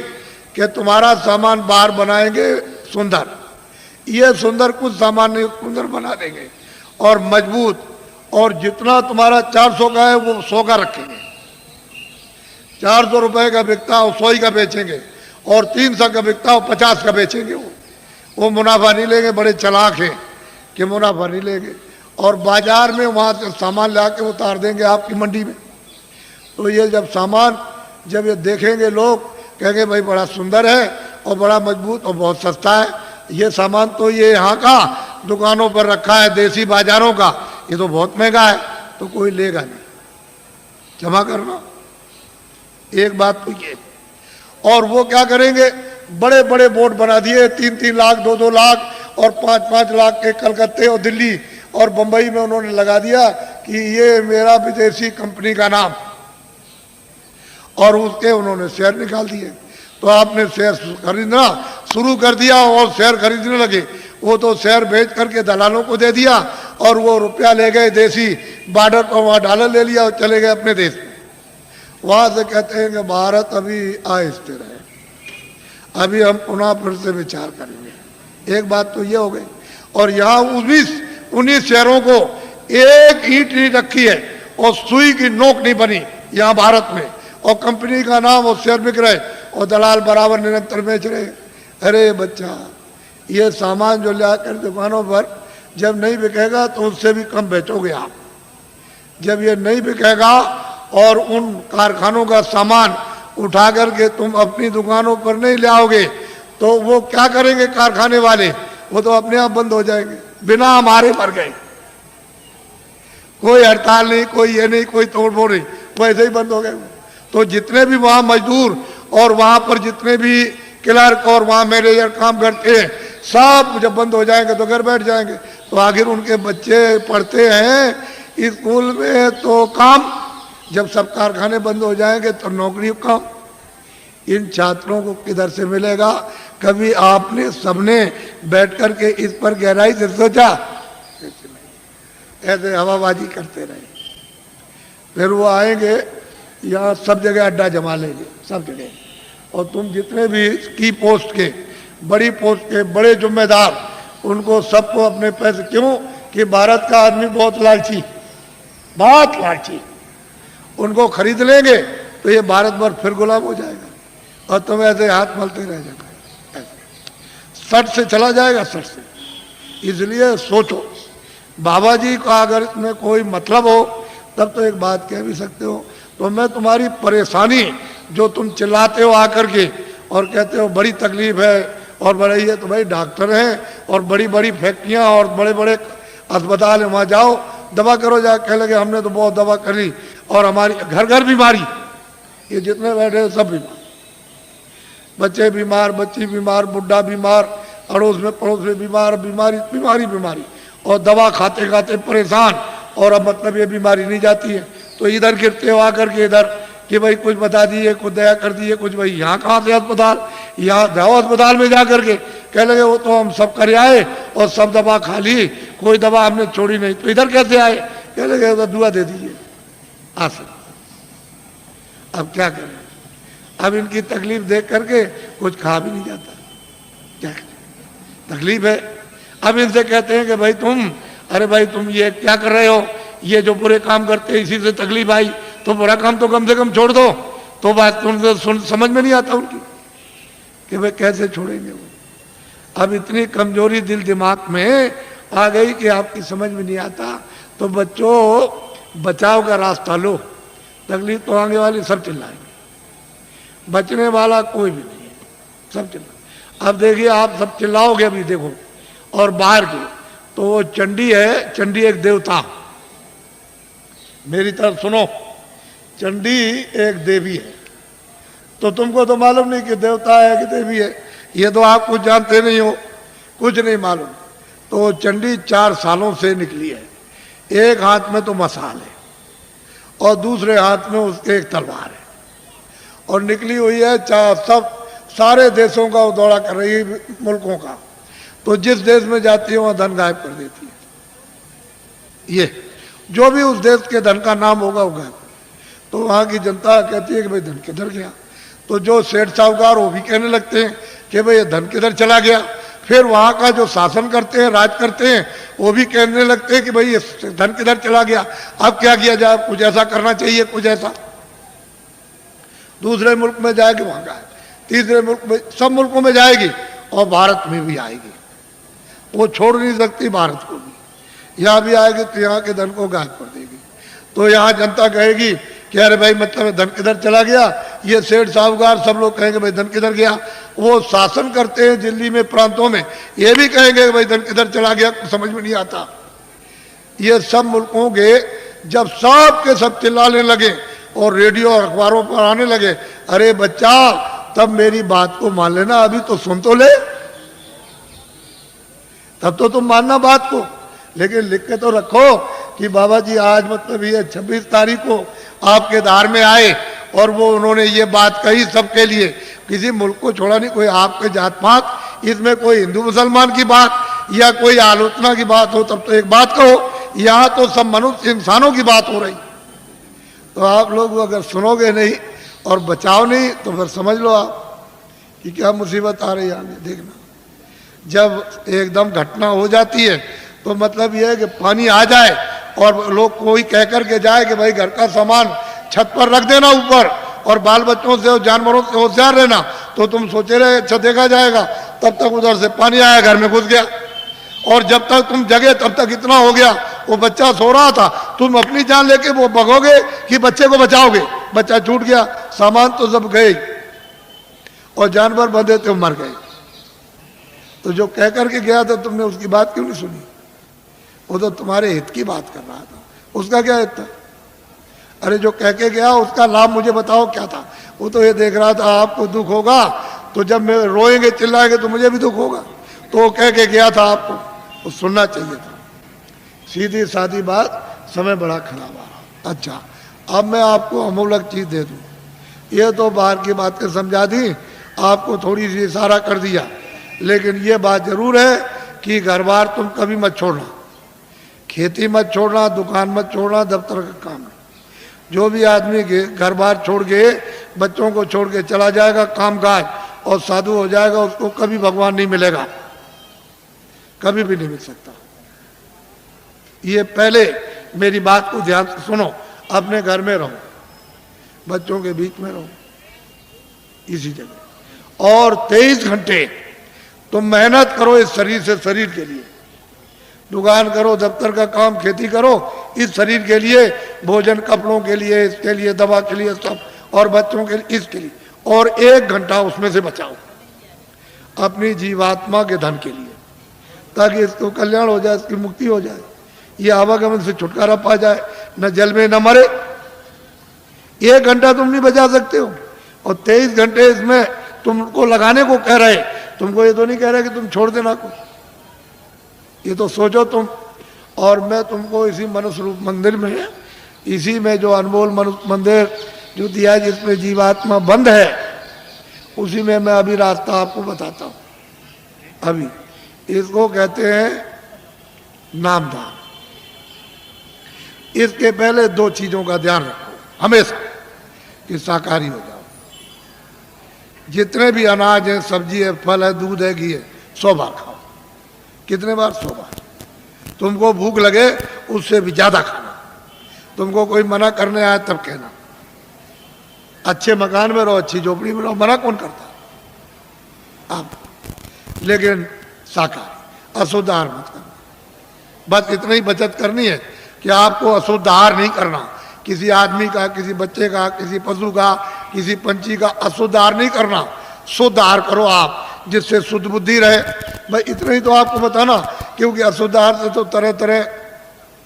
कि तुम्हारा सामान बाहर बनाएंगे सुंदर, ये सुंदर कुछ सामान नहीं सुंदर बना देंगे और मजबूत, और जितना तुम्हारा 400 का है वो 100 का रखेंगे। 400 रुपए का बिकता हो 100 ही का बेचेंगे, और 300 का बिकता हो 50 का बेचेंगे। वो मुनाफा नहीं लेंगे, बड़े चालाक हैं कि मुनाफा नहीं लेंगे, और बाजार में वहाँ से सामान ला के उतार देंगे आपकी मंडी में। तो ये जब सामान जब ये देखेंगे लोग कहेंगे भाई बड़ा सुंदर है और बड़ा मजबूत और बहुत सस्ता है, ये सामान तो ये यहाँ का दुकानों पर रखा है देसी बाजारों का, ये तो बहुत महंगा है, तो कोई लेगा नहीं। जमा करना एक बात तो ये। और वो क्या करेंगे, बड़े बड़े बोर्ड बना दिए, 3-3 लाख 2-2 लाख और 5-5 लाख के कलकत्ते और दिल्ली और बंबई में उन्होंने लगा दिया कि ये मेरा विदेशी कंपनी का नाम, और उसके उन्होंने शेयर निकाल दिए। तो आपने शेयर खरीदना शुरू कर दिया और शेयर खरीदने लगे, वो तो शेयर बेच करके दलालों को दे दिया और वो रुपया ले गए देसी बॉर्डर पर, वहाँ डॉलर ले लिया और चले गए अपने देश में। वहां से कहते हैं कि भारत अभी अस्थिर है, अभी हम पुनः फिर से विचार करेंगे। एक बात तो ये हो गई। और यहाँ 19 शहरों को एक ईंट नहीं रखी है और सुई की नोक नहीं बनी यहाँ भारत में, और कंपनी का नाम और शेयर बिक रहे और दलाल बराबर निरंतर बेच रहे। अरे बच्चा, ये सामान जो ले आकर दुकानों पर जब नहीं बिकेगा तो उससे भी कम बेचोगे आप। जब ये नहीं बिकेगा और उन कारखानों का सामान उठा करके तुम अपनी दुकानों पर नहीं ले आओगे तो वो क्या करेंगे कारखाने वाले? वो तो अपने आप बंद हो जाएंगे, बिना हमारे मर गए। कोई हड़ताल नहीं, कोई ये नहीं, कोई तोड़फोड़ नहीं, वैसे ही बंद हो गए। तो जितने भी वहां मजदूर और वहां पर जितने भी क्लर्क और वहां मैनेजर काम करते हैं, सब जब बंद हो जाएंगे तो घर बैठ जाएंगे। तो आखिर उनके बच्चे पढ़ते हैं स्कूल में तो काम, जब सब कारखाने बंद हो जाएंगे तो नौकरी कम। इन छात्रों को किधर से मिलेगा? कभी आपने सबने बैठ कर के इस पर गहराई से सोचा? ऐसे हवाबाजी करते रहे। फिर वो आएंगे यहाँ सब जगह अड्डा जमा लेंगे, सब जगह। और तुम जितने भी की पोस्ट के, बड़ी पोस्ट के बड़े जिम्मेदार, उनको सबको अपने पैसे, क्यों कि भारत का आदमी बहुत लालची, बहुत लालची, उनको खरीद लेंगे तो ये भारत भर फिर गुलाम हो जाएगा और तुम ऐसे हाथ मलते रह जाओगे। सट से चला जाएगा, सट से। इसलिए सोचो, बाबा जी का अगर इसमें कोई मतलब हो तब तो एक बात कह भी सकते हो। तो मैं तुम्हारी परेशानी जो तुम चिल्लाते हो आकर के और कहते हो बड़ी तकलीफ है और बड़े ये, तो भाई डॉक्टर हैं और बड़ी बड़ी फैक्ट्रियां और बड़े बड़े अस्पताल है, वहाँ जाओ दवा करो। जा कह लगे हमने तो बहुत दवा कर ली और हमारी घर घर बीमारी, ये जितने बैठे सब बीमार, बच्चे बीमार, बच्ची बीमार, बुढ़ा बीमार, अड़ोस में पड़ोस में बीमार, बीमारी बीमारी बीमारी, और दवा खाते खाते परेशान। और अब मतलब ये बीमारी नहीं जाती है तो इधर गिरते हो आकर के इधर कि भाई कुछ बता दिए, कुछ दया कर दिए, कुछ भाई यहाँ कहाँ से अस्पताल, यहाँ जाओ अस्पताल में जा करके। कह लगे वो तो हम सब कर आए और सब दवा खा ली, कोई दवा हमने छोड़ी नहीं। तो इधर कैसे आए? कह लगे तो दुआ दे दीजिए आ सकते। अब क्या करें? अब इनकी तकलीफ देख करके कुछ खा भी नहीं जाता, क्या करें? तकलीफ है। अब इनसे कहते हैं कि भाई तुम, अरे भाई तुम ये क्या कर रहे हो? ये जो बुरे काम करते हैं इसी से तकलीफ आई, तो बुरा काम तो कम से कम छोड़ दो। तो बात तुम समझ में नहीं आता उनकी कि भाई कैसे छोड़ेंगे वो। अब इतनी कमजोरी दिल दिमाग में आ गई कि आपकी समझ में नहीं आता। तो बच्चों, बचाव का रास्ता लो। तकलीफ तो आने वाली, सब चिल्लाएंगे, बचने वाला कोई भी नहीं है, सब चिल्ला। अब देखिए आप सब चिल्लाओगे अभी देखो। और बाहर की तो वो चंडी है, चंडी एक देवता, मेरी तरफ सुनो, चंडी एक देवी है। तो तुमको तो मालूम नहीं कि देवता है कि देवी है, ये तो आप कुछ जानते नहीं हो, कुछ नहीं मालूम। तो चंडी 4 सालों से निकली है। एक हाथ में तो मसाल है और दूसरे हाथ में उसके एक तलवार है, और निकली हुई है सब सारे देशों का वो दौरा कर रही है, मुल्कों का। तो जिस देश में जाती है वहां धन गायब कर देती है। ये जो भी उस देश के धन का नाम होगा वो गायब। तो वहां की जनता कहती है कि भाई धन किधर गया? तो जो सेठ साहूकार वो भी कहने लगते हैं कि भाई ये धन किधर चला गया। फिर वहां का जो शासन करते हैं, राज करते हैं, वो भी कहने लगते हैं कि भाई ये धन किधर चला गया, अब क्या किया जाए, कुछ ऐसा करना चाहिए, कुछ ऐसा। दूसरे मुल्क में जाएगी वहां का, तीसरे मुल्क में, सब मुल्कों में जाएगी और भारत में भी आएगी। वो छोड़ नहीं सकती भारत को भी। यहाँ भी आएगी तो यहाँ के धन को गायब कर देगी। तो यहाँ जनता कहेगी कि अरे भाई मतलब धन किधर चला गया। ये सेठ साहूकार सब लोग कहेंगे भाई धन किधर गया। वो शासन करते हैं दिल्ली में, प्रांतों में, ये भी कहेंगे भाई धन किधर चला गया, समझ में नहीं आता। ये सब मुल्कों के जब सब के सब चिल्लाने लगे और रेडियो और अखबारों पर आने लगे, अरे बच्चा तब मेरी बात को मान लेना, अभी तो सुन तो ले, तब तो तुम मानना बात को। लेकिन लिख के तो रखो कि बाबा जी आज मतलब ये 26 तारीख को आपके धार में आए और वो उन्होंने ये बात कही सबके लिए, किसी मुल्क को छोड़ा नहीं, कोई आपके जात पात, इसमें कोई हिंदू मुसलमान की बात या कोई आलोचना की बात हो तब तो एक बात कहो। यहाँ तो सब मनुष्य इंसानों की बात हो रही। तो आप लोग अगर सुनोगे नहीं और बचाओ नहीं तो फिर समझ लो आप कि क्या मुसीबत आ रही है आगे। देखना जब एकदम घटना हो जाती है तो मतलब यह है कि पानी आ जाए और लोग कोई कह कर के जाए कि भाई घर का सामान छत पर रख देना ऊपर और बाल बच्चों से और जानवरों से होशियार रहना, तो तुम सोचे रहे अच्छा देखा जाएगा, तब तक उधर से पानी आया, घर में घुस गया। और जब तक तुम जगे तब तक इतना हो गया, वो बच्चा सो रहा था, तुम अपनी जान लेके वो भगोगे कि बच्चे को बचाओगे, बच्चा छूट गया, सामान तो सब गए और जानवर बंधे थे मर गए। तो जो कह करके गया था तुमने उसकी बात क्यों नहीं सुनी? वो तो तुम्हारे हित की बात कर रहा था, उसका क्या हित था? अरे जो कह के गया उसका लाभ मुझे बताओ क्या था? वो तो ये देख रहा था आपको दुख होगा तो जब मैं रोएंगे चिल्लाएंगे तो मुझे भी दुख होगा, तो वो कह के गया था आपको, वो सुनना चाहिए था। सीधी सादी बात, समय बड़ा खराब आ रहा। अच्छा अब मैं आपको अमूलक चीज दे दूं, ये तो बाहर की बातें समझा दी, आपको थोड़ी सी इशारा कर दिया, लेकिन ये बात जरूर है कि घर बार तुम कभी मत छोड़ना, खेती मत छोड़ना, दुकान मत छोड़ना, दफ्तर का काम है। जो भी आदमी घर बार छोड़ के बच्चों को छोड़ के चला जाएगा काम काज और साधु हो जाएगा, उसको कभी भगवान नहीं मिलेगा, कभी भी नहीं मिल सकता। ये पहले मेरी बात को ध्यान से सुनो, अपने घर में रहो, बच्चों के बीच में रहो, इसी जगह, और 23 घंटे तुम मेहनत करो इस शरीर से, शरीर के लिए दुकान करो, दफ्तर का काम, खेती करो, इस शरीर के लिए, भोजन कपड़ों के लिए, इसके लिए, दवा के लिए, सब, और बच्चों के लिए, इसके लिए, और 1 घंटा उसमें से बचाओ अपनी जीवात्मा के धन के लिए, ताकि इसको कल्याण हो जाए, इसकी मुक्ति हो जाए, ये आवागमन से छुटकारा पा जाए, न जल में न मरे। 1 घंटा तुम नहीं बचा सकते हो और 23 घंटे इसमें तुमको लगाने को कह रहे, तुमको ये तो नहीं कह रहे कि तुम छोड़ देना कुछ, ये तो सोचो तुम। और मैं तुमको इसी मनुष्य रूप मंदिर में, इसी में जो अनमोल मनुष्य मंदिर जो दिया है जिसमें जीवात्मा बंद है, उसी में मैं अभी रास्ता आपको बताता हूं। अभी इसको कहते हैं नामदान। इसके पहले 2 चीजों का ध्यान रखो हमेशा कि शाकाहारी हो जाओ। जितने भी अनाज है, सब्जी है, फल है, दूध है, घी है, 100 बार खाओ। कितने बार? 100 बार। तुमको भूख लगे उससे भी ज्यादा खाना, तुमको कोई मना करने आए तब कहना। अच्छे मकान में रहो, अच्छी झोपड़ी में रहो, मना कौन करता आप? लेकिन शाकाहारी, अशुद्ध आहार मत करना। बस इतना ही बचत करनी है कि आपको अशुद्ध आहार नहीं करना, किसी आदमी का, किसी बच्चे का, किसी पशु का, किसी पंछी का अशुद्ध आहार नहीं करना। शुद्ध आहार करो आप, जिससे शुद्ध बुद्धि रहे। भाई इतना ही तो आपको बताना, क्योंकि अशुद्ध आहार से तो तरह तरह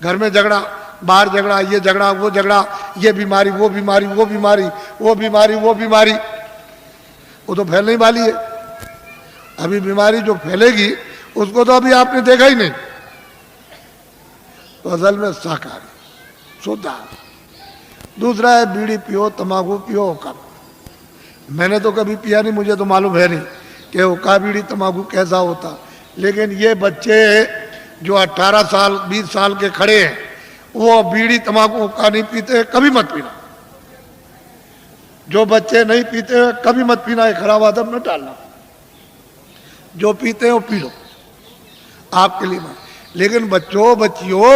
घर में झगड़ा, बाहर झगड़ा, ये झगड़ा, वो झगड़ा, ये बीमारी, वो बीमारी, वो बीमारी, वो बीमारी, वो बीमारी, वो तो फैलने वाली है। अभी बीमारी जो फैलेगी उसको तो अभी आपने देखा ही नहीं। तो असल में शाकाहारी, शुद्ध आहार। दूसरा है बीड़ी पियो, तंबाकू पियो, हुक्का। मैंने तो कभी पिया नहीं, मुझे तो मालूम है नहीं कि हुक्का, बीड़ी, तंबाकू कैसा होता। लेकिन ये बच्चे जो 18 साल 20 साल के खड़े हैं, वो बीड़ी, तंबाकू, हुक्का नहीं पीते, कभी मत पीना। जो बच्चे नहीं पीते कभी मत पीना, ये खराब आदत न डालना। जो पीते हो पी लो, आपके लिए मत। लेकिन बच्चों, बच्चियों,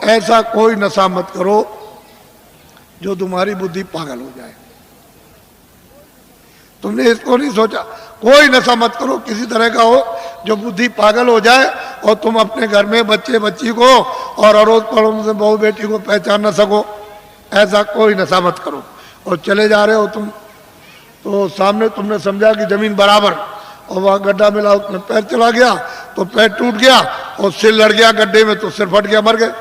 ऐसा कोई नशा मत करो जो तुम्हारी बुद्धि पागल हो जाए। तुमने इसको नहीं सोचा? कोई नशा मत करो किसी तरह का हो जो बुद्धि पागल हो जाए और तुम अपने घर में बच्चे बच्ची को और अड़ोस पड़ोस में बहू बेटी को पहचान न सको। ऐसा कोई नशा मत करो। और चले जा रहे हो तुम, तो सामने तुमने समझा कि जमीन बराबर, और वहां गड्ढा मिला, उसमें पैर चला गया तो पैर टूट गया और सिर लड़ गया गड्ढे में तो सिर फट गया, मर गए।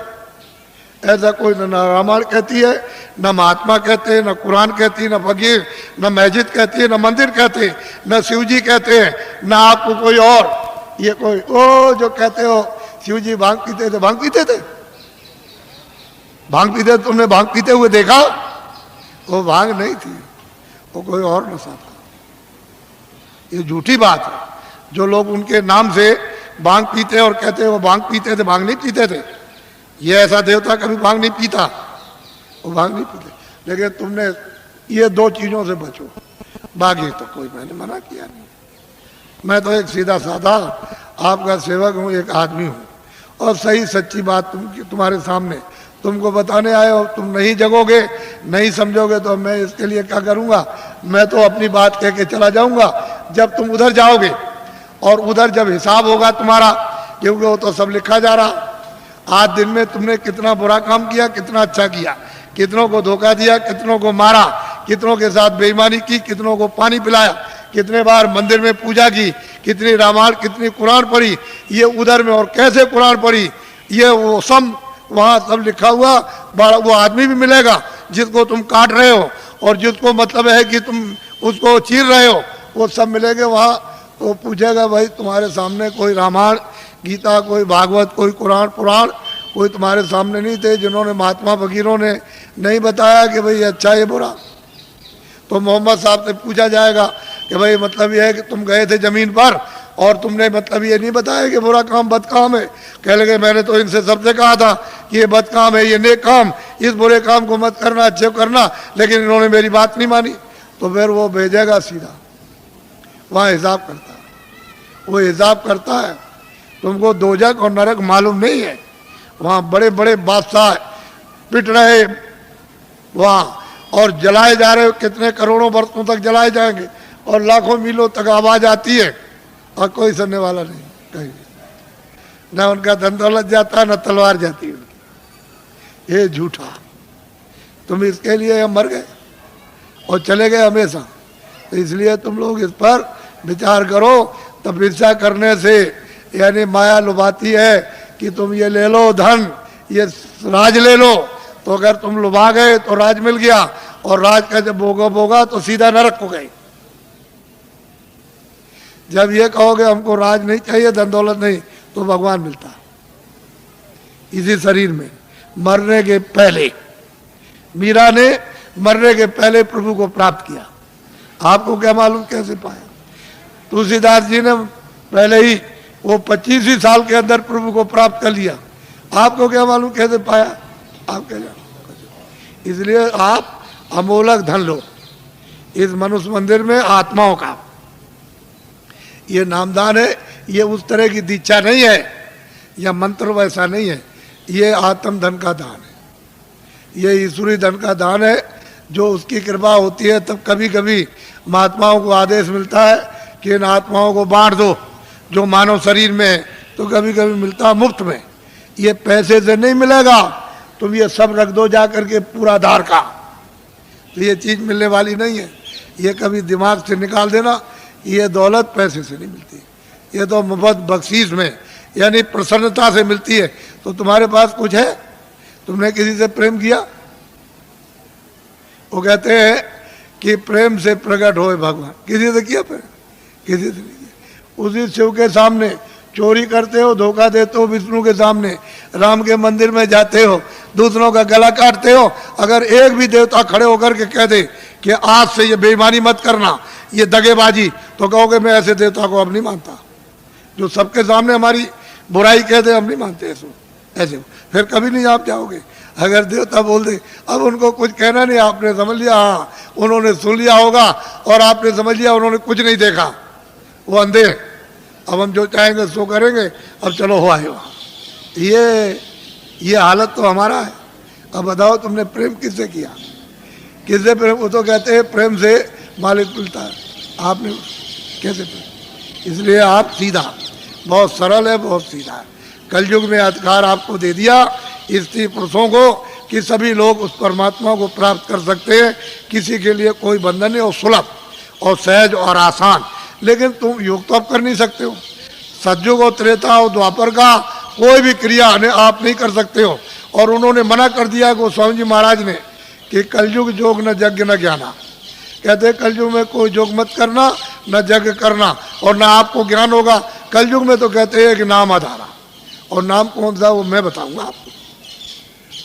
ऐसा कोई न रामायण कहती है, न महात्मा कहते हैं, न कुरान कहती है, न फकीर, न मस्जिद कहती है, न मंदिर कहते हैं, न शिव जी कहते हैं, न आपको कोई और। ये कोई ओ जो कहते हो शिव जी भांग पीते थे, भांग पीते थे, भांग पीते, तुमने भांग पीते हुए देखा? वो भांग नहीं थी, वो कोई और नशा था। ये झूठी बात है। जो लोग उनके नाम से भांग पीते और कहते हैं वो भांग पीते थे, भांग नहीं पीते थे। ये ऐसा देवता कभी भांग नहीं पीता, वो भांग नहीं पीते। लेकिन तुमने ये दो चीजों से बचो, बाकी तो कोई मैंने मना किया नहीं। मैं तो एक सीधा साधा आपका सेवक हूँ, एक आदमी हूँ, और सही सच्ची बात तुम्हारे सामने तुमको बताने आए हो। तुम नहीं जगोगे, नहीं समझोगे तो मैं इसके लिए क्या करूँगा? मैं तो अपनी बात कह के चला जाऊँगा। जब तुम उधर जाओगे और उधर जब हिसाब होगा तुम्हारा, क्योंकि वो तो सब लिखा जा रहा, आज दिन में तुमने कितना बुरा काम किया, कितना अच्छा किया, कितनों को धोखा दिया, कितनों को मारा, कितनों के साथ बेईमानी की, कितनों को पानी पिलाया, कितने बार मंदिर में पूजा की, कितनी रामायण, कितनी कुरान पढ़ी, ये उधर में और कैसे कुरान पढ़ी, ये वो सब वहाँ सब लिखा हुआ। वो आदमी भी मिलेगा जिसको तुम काट रहे हो, और जिसको मतलब है कि तुम उसको चीर रहे हो, वो सब मिलेंगे वहाँ। तो पूछेगा भाई तुम्हारे सामने कोई रामायण गीता, कोई भागवत, कोई कुरान पुराण कोई तुम्हारे सामने नहीं थे जिन्होंने महात्मा फकीरों ने नहीं बताया कि भाई अच्छा ये बुरा? तो मोहम्मद साहब से पूछा जाएगा कि भाई मतलब ये है कि तुम गए थे जमीन पर और तुमने मतलब ये नहीं बताया कि बुरा काम बद काम है। कह लगे मैंने तो इनसे सबसे कहा था कि ये बद काम है, ये नेक काम, इस बुरे काम को मत करना, अच्छे करना, लेकिन इन्होंने मेरी बात नहीं मानी। तो फिर वो भेजेगा सीधा, वहाँ हिसाब करता है, वो हिसाब करता है। तुमको दोजख और नरक मालूम नहीं है, वहाँ बड़े बड़े बादशाह पिट रहे वहाँ और जलाए जा रहे, कितने करोड़ों वर्षों तक जलाए जाएंगे और लाखों मीलों तक आवाज आती है और कोई सुनने वाला नहीं, कहीं न उनका धन दौलत जाता न तलवार जाती है उनकी। ये झूठा, तुम इसके लिए हम मर गए और चले गए हमेशा। तो इसलिए तुम लोग इस पर विचार करो। तपस्या करने से यानी माया लुभाती है कि तुम ये ले लो धन, ये राज ले लो, तो अगर तुम लुभा गए तो राज मिल गया, और राज का जब भोगा तो सीधा नरक हो गए। जब ये कहोगे हमको राज नहीं चाहिए, धन दौलत नहीं, तो भगवान मिलता इसी शरीर में। मरने के पहले मीरा ने मरने के पहले प्रभु को प्राप्त किया। आपको क्या मालूम कैसे पाया? तुलसीदास जी ने पहले ही वो 25 ही साल के अंदर प्रभु को प्राप्त कर लिया। आपको क्या मालूम कैसे पाया? आप क्या जानो? इसलिए आप अमोलक धन लो इस मनुष्य मंदिर में आत्माओं का। ये नामदान है, ये उस तरह की दीक्षा नहीं है या मंत्र वैसा नहीं है, ये आत्म धन का दान है, ये ईश्वरी धन का दान है। जो उसकी कृपा होती है तब कभी कभी महात्माओं को आदेश मिलता है कि इन आत्माओं को बांट दो जो मानव शरीर में है, तो कभी कभी मिलता मुफ्त में। ये पैसे से नहीं मिलेगा, तुम ये सब रख दो जा करके पूरा धार का, तो ये चीज़ मिलने वाली नहीं है। ये कभी दिमाग से निकाल देना, ये दौलत पैसे से नहीं मिलती, ये तो मुफ्त बख्शीश में यानी प्रसन्नता से मिलती है। तो तुम्हारे पास कुछ है, तुमने किसी से प्रेम किया? वो कहते हैं कि प्रेम से प्रकट होए भगवान। किसी से किया प्रेम? किसी से नहीं किया। उसी शिव के सामने चोरी करते हो, धोखा देते हो, विष्णु के सामने राम के मंदिर में जाते हो, दूसरों का गला काटते हो। अगर एक भी देवता खड़े होकर के कह दे कि आज से ये बेईमानी मत करना, ये दगेबाजी, तो कहोगे मैं ऐसे देवता को अब नहीं मानता। जो सबके सामने हमारी बुराई कहते हम नहीं मानते ऐसे, फिर कभी नहीं आप जाओगे। अगर देवता बोल दे, अब उनको कुछ कहना नहीं, आपने समझ लिया, हाँ उन्होंने सुन लिया होगा और आपने समझ लिया उन्होंने कुछ नहीं देखा, वो अंधे, अब हम जो चाहेंगे सो करेंगे, अब चलो हो आए वहाँ। ये हालत तो हमारा है। अब बताओ तुमने प्रेम किससे किया? किससे प्रेम? वो तो कहते हैं प्रेम से मालिक मिलता है, आपने कैसे प्रेम? इसलिए आप सीधा, बहुत सरल है, बहुत सीधा है। कलयुग में अधिकार आपको दे दिया स्त्री पुरुषों को कि सभी लोग उस परमात्मा को प्राप्त कर सकते हैं, किसी के लिए कोई बंधन नहीं, और सुलभ और सहज और आसान। लेकिन तुम योग तो आप कर नहीं सकते हो। सतयुग और त्रेता और द्वापर का कोई भी क्रिया आप नहीं कर सकते हो। और उन्होंने मना कर दिया गोस्वामी जी महाराज ने कि कलयुग जोग न यज्ञ न ज्ञाना। कहते कलयुग में कोई जोग मत करना, न यज्ञ करना, और न आपको ज्ञान होगा। कलयुग में तो कहते हैं कि नाम आधारा, और नाम कौन सा वो मैं बताऊंगा आपको,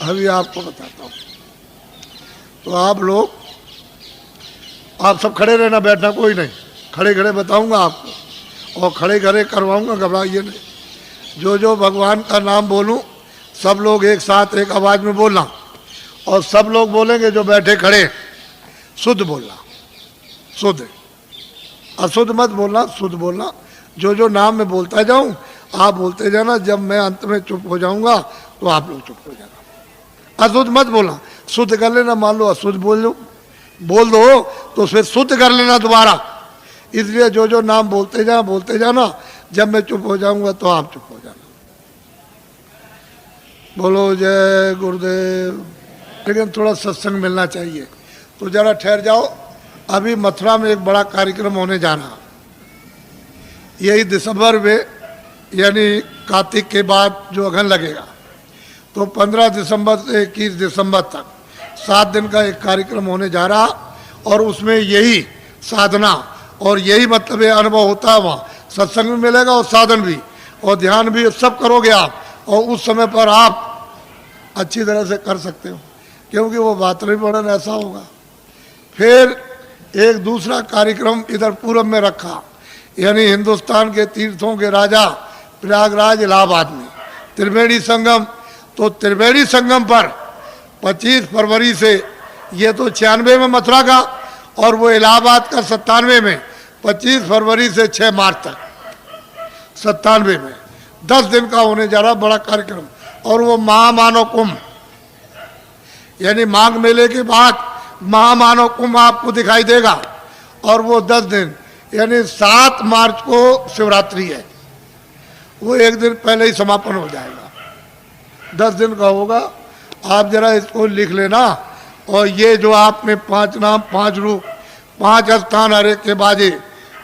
अभी आपको बताता हूँ। तो आप लोग, आप सब खड़े रहना, बैठना कोई नहीं, खड़े खड़े बताऊंगा आपको और खड़े खड़े करवाऊंगा, घबराइए नहीं। जो जो भगवान का नाम बोलूं सब लोग एक साथ एक आवाज़ में बोलना, और सब लोग बोलेंगे जो बैठे खड़े, शुद्ध बोलना, शुद्ध, अशुद्ध मत बोलना, शुद्ध बोलना। जो जो नाम मैं बोलता जाऊं आप बोलते जाना, जब मैं अंत में चुप हो जाऊंगा तो आप लोग चुप हो जाना। अशुद्ध मत बोलना, शुद्ध कर लेना। मान लो अशुद्ध बोल दो तो फिर शुद्ध कर लेना दोबारा। इसलिए जो जो नाम बोलते जाना, जब मैं चुप हो जाऊंगा तो आप चुप हो जाना। बोलो जय गुरुदेव। लेकिन थोड़ा सत्संग मिलना चाहिए, तो जरा ठहर जाओ। अभी मथुरा में एक बड़ा कार्यक्रम होने जाना, यही दिसंबर में, यानी कार्तिक के बाद जो अगन लगेगा, तो 15 दिसंबर से 21 दिसंबर तक 7 दिन का एक कार्यक्रम होने जा रहा। और उसमें यही साधना और यही मतलब ये अनुभव होता है। वहाँ सत्संग भी मिलेगा और साधन भी और ध्यान भी, सब करोगे आप, और उस समय पर आप अच्छी तरह से कर सकते हो, क्योंकि वो वातावरण ऐसा होगा। फिर एक दूसरा कार्यक्रम इधर पूरब में रखा, यानी हिंदुस्तान के तीर्थों के राजा प्रयागराज इलाहाबाद में त्रिवेणी संगम। तो त्रिवेणी संगम पर 25 फरवरी से, ये तो 96 में मथुरा का, और वो इलाहाबाद का 97 में, 25 फरवरी से 6 मार्च तक 97 में 10 दिन का होने जा रहा बड़ा कार्यक्रम। और वो महामानव कुंभ, यानी माघ मेले के बाद महामानव कुंभ आपको दिखाई देगा। और वो 10 दिन, यानी 7 मार्च को शिवरात्रि है, वो एक दिन पहले ही समापन हो जाएगा, 10 दिन का होगा। आप जरा इसको लिख लेना। और ये जो आपने 5 नाम, 5 रूप, 5 स्थान, हर एक के बाजे,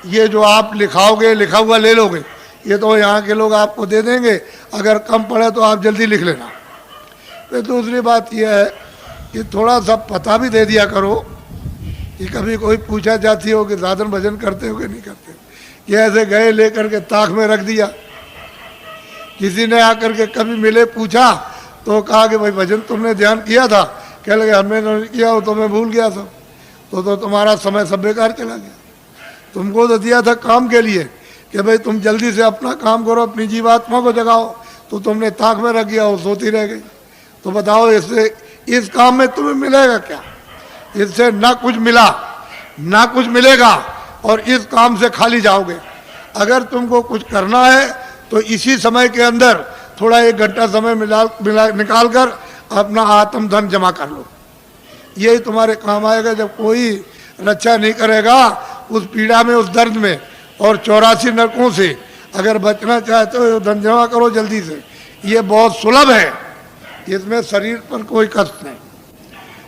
ये जो आप लिखाओगे, लिखा हुआ ले लोगे, ये तो यहाँ के लोग आपको दे देंगे। अगर कम पड़े तो आप जल्दी लिख लेना। फिर दूसरी बात यह है कि थोड़ा सा पता भी दे दिया करो, कि कभी कोई पूछा जाती हो कि साधन भजन करते हो कि नहीं करते हो। कि ऐसे गए लेकर के ताक में रख दिया, किसी ने आकर के कभी मिले पूछा तो कहा कि भाई भजन तुमने ध्यान किया था, कह लगे हमने नहीं किया हो तो मैं भूल गया सब। तो तुम्हारा समय सब बेकार चला गया। तुमको तो दिया था काम के लिए कि भाई तुम जल्दी से अपना काम करो, अपनी जीवात्मा को जगाओ, तो तुमने ताक में रख दिया, वो सोती रह गई। तो बताओ इससे, इस काम में तुम्हें मिलेगा क्या? इससे ना कुछ मिला ना कुछ मिलेगा, और इस काम से खाली जाओगे। अगर तुमको कुछ करना है तो इसी समय के अंदर थोड़ा 1 घंटा समय निकाल कर अपना आत्म धन जमा कर लो, यही तुम्हारे काम आएगा। जब कोई रक्षा नहीं करेगा उस पीड़ा में, उस दर्द में, और 84 नरकों से अगर बचना चाहते हो, धन जमा करो जल्दी से। ये बहुत सुलभ है, इसमें शरीर पर कोई कष्ट नहीं,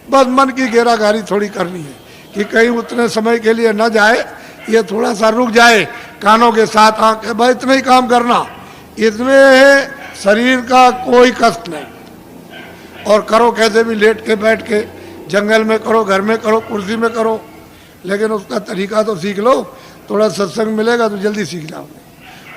बस मन की घेराघारी थोड़ी करनी है कि कहीं उतने समय के लिए न जाए, ये थोड़ा सा रुक जाए, कानों के साथ आंखें, भाई इतना ही काम करना। इसमें शरीर का कोई कष्ट नहीं। और करो कैसे भी, लेट के बैठ के, जंगल में करो, घर में करो, कुर्सी में करो, लेकिन उसका तरीका तो सीख लो। थोड़ा सत्संग मिलेगा तो जल्दी सीख जाओगे,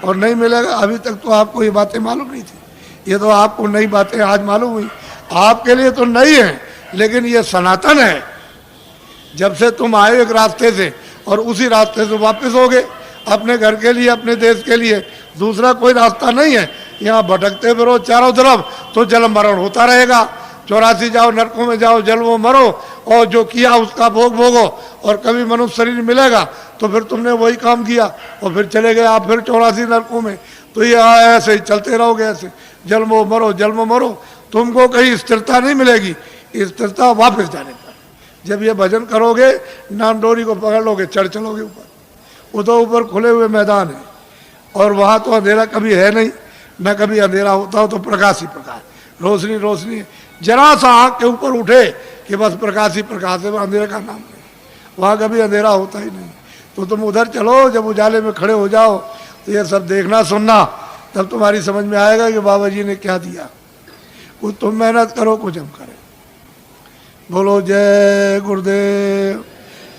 और नहीं मिलेगा, अभी तक तो आपको ये बातें मालूम नहीं थी, ये तो आपको नई बातें आज मालूम हुई। आपके लिए तो नई है, लेकिन ये सनातन है। जब से तुम आए एक रास्ते से, और उसी रास्ते से वापस हो गए अपने घर के लिए, अपने देश के लिए, दूसरा कोई रास्ता नहीं है। यहाँ भटकते फिरो चारों तरफ तो जन्म मरण होता रहेगा। 84 जाओ, नरकों में जाओ, जलवो मरो, और जो किया उसका भोग भोगो। और कभी मनुष्य शरीर मिलेगा तो फिर तुमने वही काम किया, और फिर चले गए आप फिर 84 नरकों में। तो ये ऐसे ही चलते रहोगे, ऐसे जन्मो मरो, जन्मो मरो। तुमको कहीं स्थिरता नहीं मिलेगी, स्थिरता वापस जाने पर। जब ये भजन करोगे, नाम डोरी को पकड़ लोगे, चढ़ चलोगे ऊपर। वो तो ऊपर खुले हुए मैदान है, और वहाँ तो अंधेरा कभी है नहीं, न कभी अंधेरा होता हो तो प्रकाश ही प्रकाश, रोशनी रोशनी। जरा सा आँख के ऊपर उठे कि बस प्रकाश ही प्रकाश है, अंधेरे का नाम नहीं। वहाँ कभी अंधेरा होता ही नहीं। तो तुम उधर चलो, जब उजाले में खड़े हो जाओ तो ये सब देखना सुनना, तब तुम्हारी समझ में आएगा कि बाबा जी ने क्या दिया। कुछ तुम मेहनत करो, कुछ हम करें। बोलो जय गुरुदेव।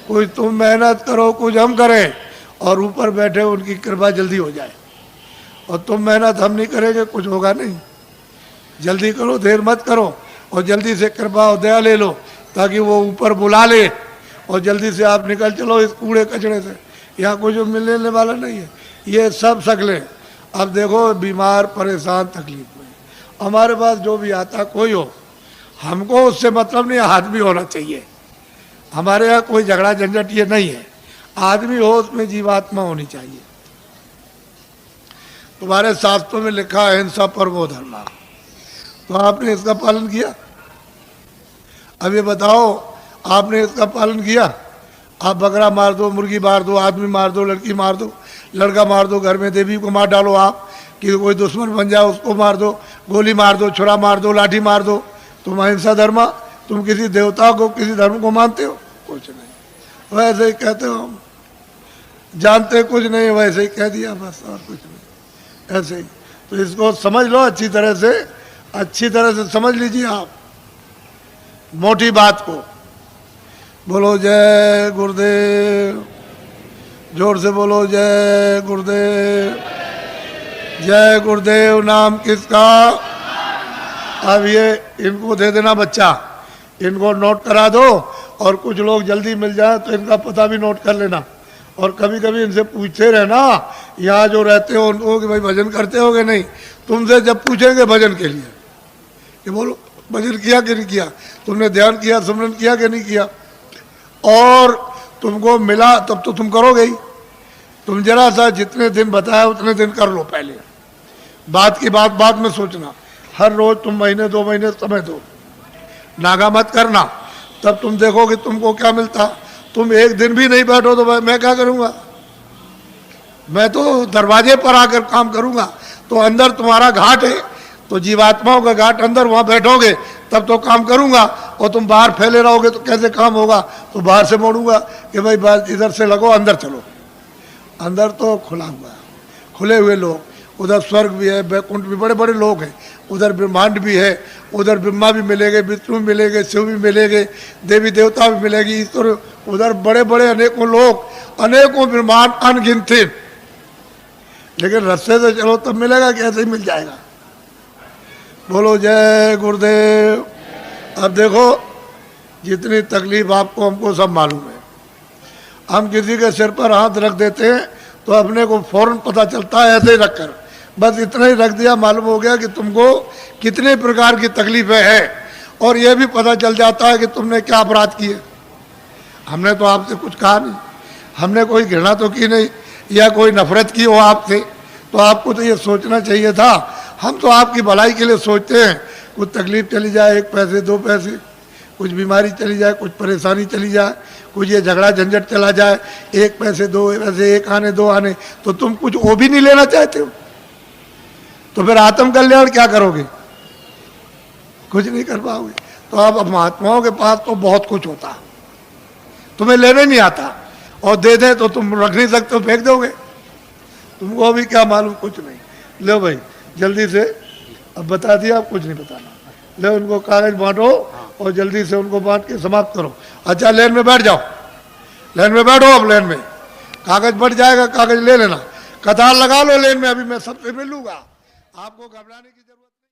कुछ तुम मेहनत करो, कुछ हम करें, और ऊपर बैठे उनकी कृपा जल्दी हो जाए। और तुम मेहनत हम नहीं करेंगे, कुछ होगा नहीं। जल्दी करो, देर मत करो, और जल्दी से कृपा और दया ले लो, ताकि वो ऊपर बुला ले, और जल्दी से आप निकल चलो इस कूड़े कचड़े से। यहाँ कुछ मिलने वाला नहीं है, ये सब शकलें। अब देखो, बीमार, परेशान, तकलीफ में, हमारे पास जो भी आता कोई हो, हमको उससे मतलब नहीं, आदमी होना चाहिए। हमारे यहाँ कोई झगड़ा झंझट ये नहीं है, आदमी हो उसमें जीवात्मा होनी चाहिए। तुम्हारे शास्त्रों में लिखा है हिंसा परमो धर्म, तो आपने इसका पालन किया? अब ये बताओ, आपने इसका पालन किया? आप बकरा मार दो, मुर्गी मार दो, आदमी मार दो, लड़की मार दो, लड़का मार दो, घर में देवी को मार डालो, आप कि कोई दुश्मन बन जाए उसको मार दो, गोली मार दो, छुरा मार दो, लाठी मार दो, तुम अहिंसा धर्म? तुम किसी देवता को, किसी धर्म को मानते हो? कुछ नहीं, वैसे ही कहते हो हम जानते कुछ नहीं, वैसे ही कह दिया बस, और कुछ नहीं, ऐसे ही। तो इसको समझ लो अच्छी तरह से समझ लीजिए आप मोटी बात को। बोलो जय गुरुदेव, जोर से बोलो जय गुरुदेव। जय गुरुदेव नाम किसका? अब ये इनको दे देना बच्चा, इनको नोट करा दो, और कुछ लोग जल्दी मिल जाए तो इनका पता भी नोट कर लेना। और कभी कभी इनसे पूछते रहना, यहाँ जो रहते हो उनको, कि भाई भजन करते होगे नहीं? तुमसे जब पूछेंगे भजन के लिए, ये बोलो भजन किया कि नहीं किया, तुमने ध्यान किया, स्मरण किया कि नहीं किया, और तुमको मिला तब तो तुम करोगे ही। तुम जरा सा जितने दिन बताया उतने दिन कर लो, पहले बात की बात बाद में सोचना। हर रोज तुम महीने 2 महीने समय दो, नागा मत करना, तब तुम देखोगे तुमको क्या मिलता। तुम एक दिन भी नहीं बैठो तो मैं क्या करूँगा? मैं तो दरवाजे पर आकर काम करूँगा। तो अंदर तुम्हारा घाट है, तो जीवात्माओं का घाट अंदर, वहाँ बैठोगे तब तो काम करूँगा। और तुम बाहर फैले रहोगे तो कैसे काम होगा? तो बाहर से मोड़ूंगा कि भाई बात इधर से लगो, अंदर चलो। अंदर तो खुला हुआ है, खुले हुए लोग, उधर स्वर्ग भी है, बैकुंठ भी, बड़े बड़े लोग हैं, उधर ब्रह्मांड भी है, उधर ब्रह्मा भी मिलेंगे, विष्णु भी मिलेंगे, शिव भी मिलेंगे, देवी देवता भी मिलेगी, ईश्वर, उधर बड़े बड़े अनेकों लोग, अनेकों ब्रह्मांड अनगिनते। लेकिन रास्ते से चलो तब मिलेगा, कैसे ही मिल जाएगा। बोलो जय गुरुदेव। अब देखो, जितनी तकलीफ आपको हमको सब मालूम है। हम किसी के सिर पर हाथ रख देते हैं तो अपने को फौरन पता चलता है, ऐसे ही रखकर बस इतना ही रख दिया, मालूम हो गया कि तुमको कितने प्रकार की तकलीफें हैं, और यह भी पता चल जाता है कि तुमने क्या अपराध किए। हमने तो आपसे कुछ कहा नहीं, हमने कोई घृणा तो की नहीं, या कोई नफरत की हो आपसे, तो आपको तो ये सोचना चाहिए था। हम तो आपकी भलाई के लिए सोचते हैं, कुछ तकलीफ चली जाए, 1 पैसे 2 पैसे, कुछ बीमारी चली जाए, कुछ परेशानी चली जाए, कुछ ये झगड़ा झंझट चला जाए, 1 पैसे 2 पैसे, 1 आने 2 आने, तो तुम कुछ वो भी नहीं लेना चाहते हो, तो फिर आत्म कल्याण क्या करोगे? कुछ नहीं कर पाओगे। तो अब महात्माओं के पास तो बहुत कुछ होता, तुम्हें लेने नहीं आता, और दे दे तो तुम रख नहीं सकते, फेंक दोगे। तुमको अभी क्या मालूम, कुछ नहीं। लो भाई जल्दी से, अब बता दिया, अब कुछ नहीं बताना। लो उनको कागज बांटो और जल्दी से उनको बांट के समाप्त करो। अच्छा लेन में बैठ जाओ, लेन में बैठो, अब लेन में कागज बट जाएगा, कागज ले लेना, कतार लगा लो लेन में, अभी मैं सबसे मिलूंगा, आपको घबराने की जरूरत नहीं।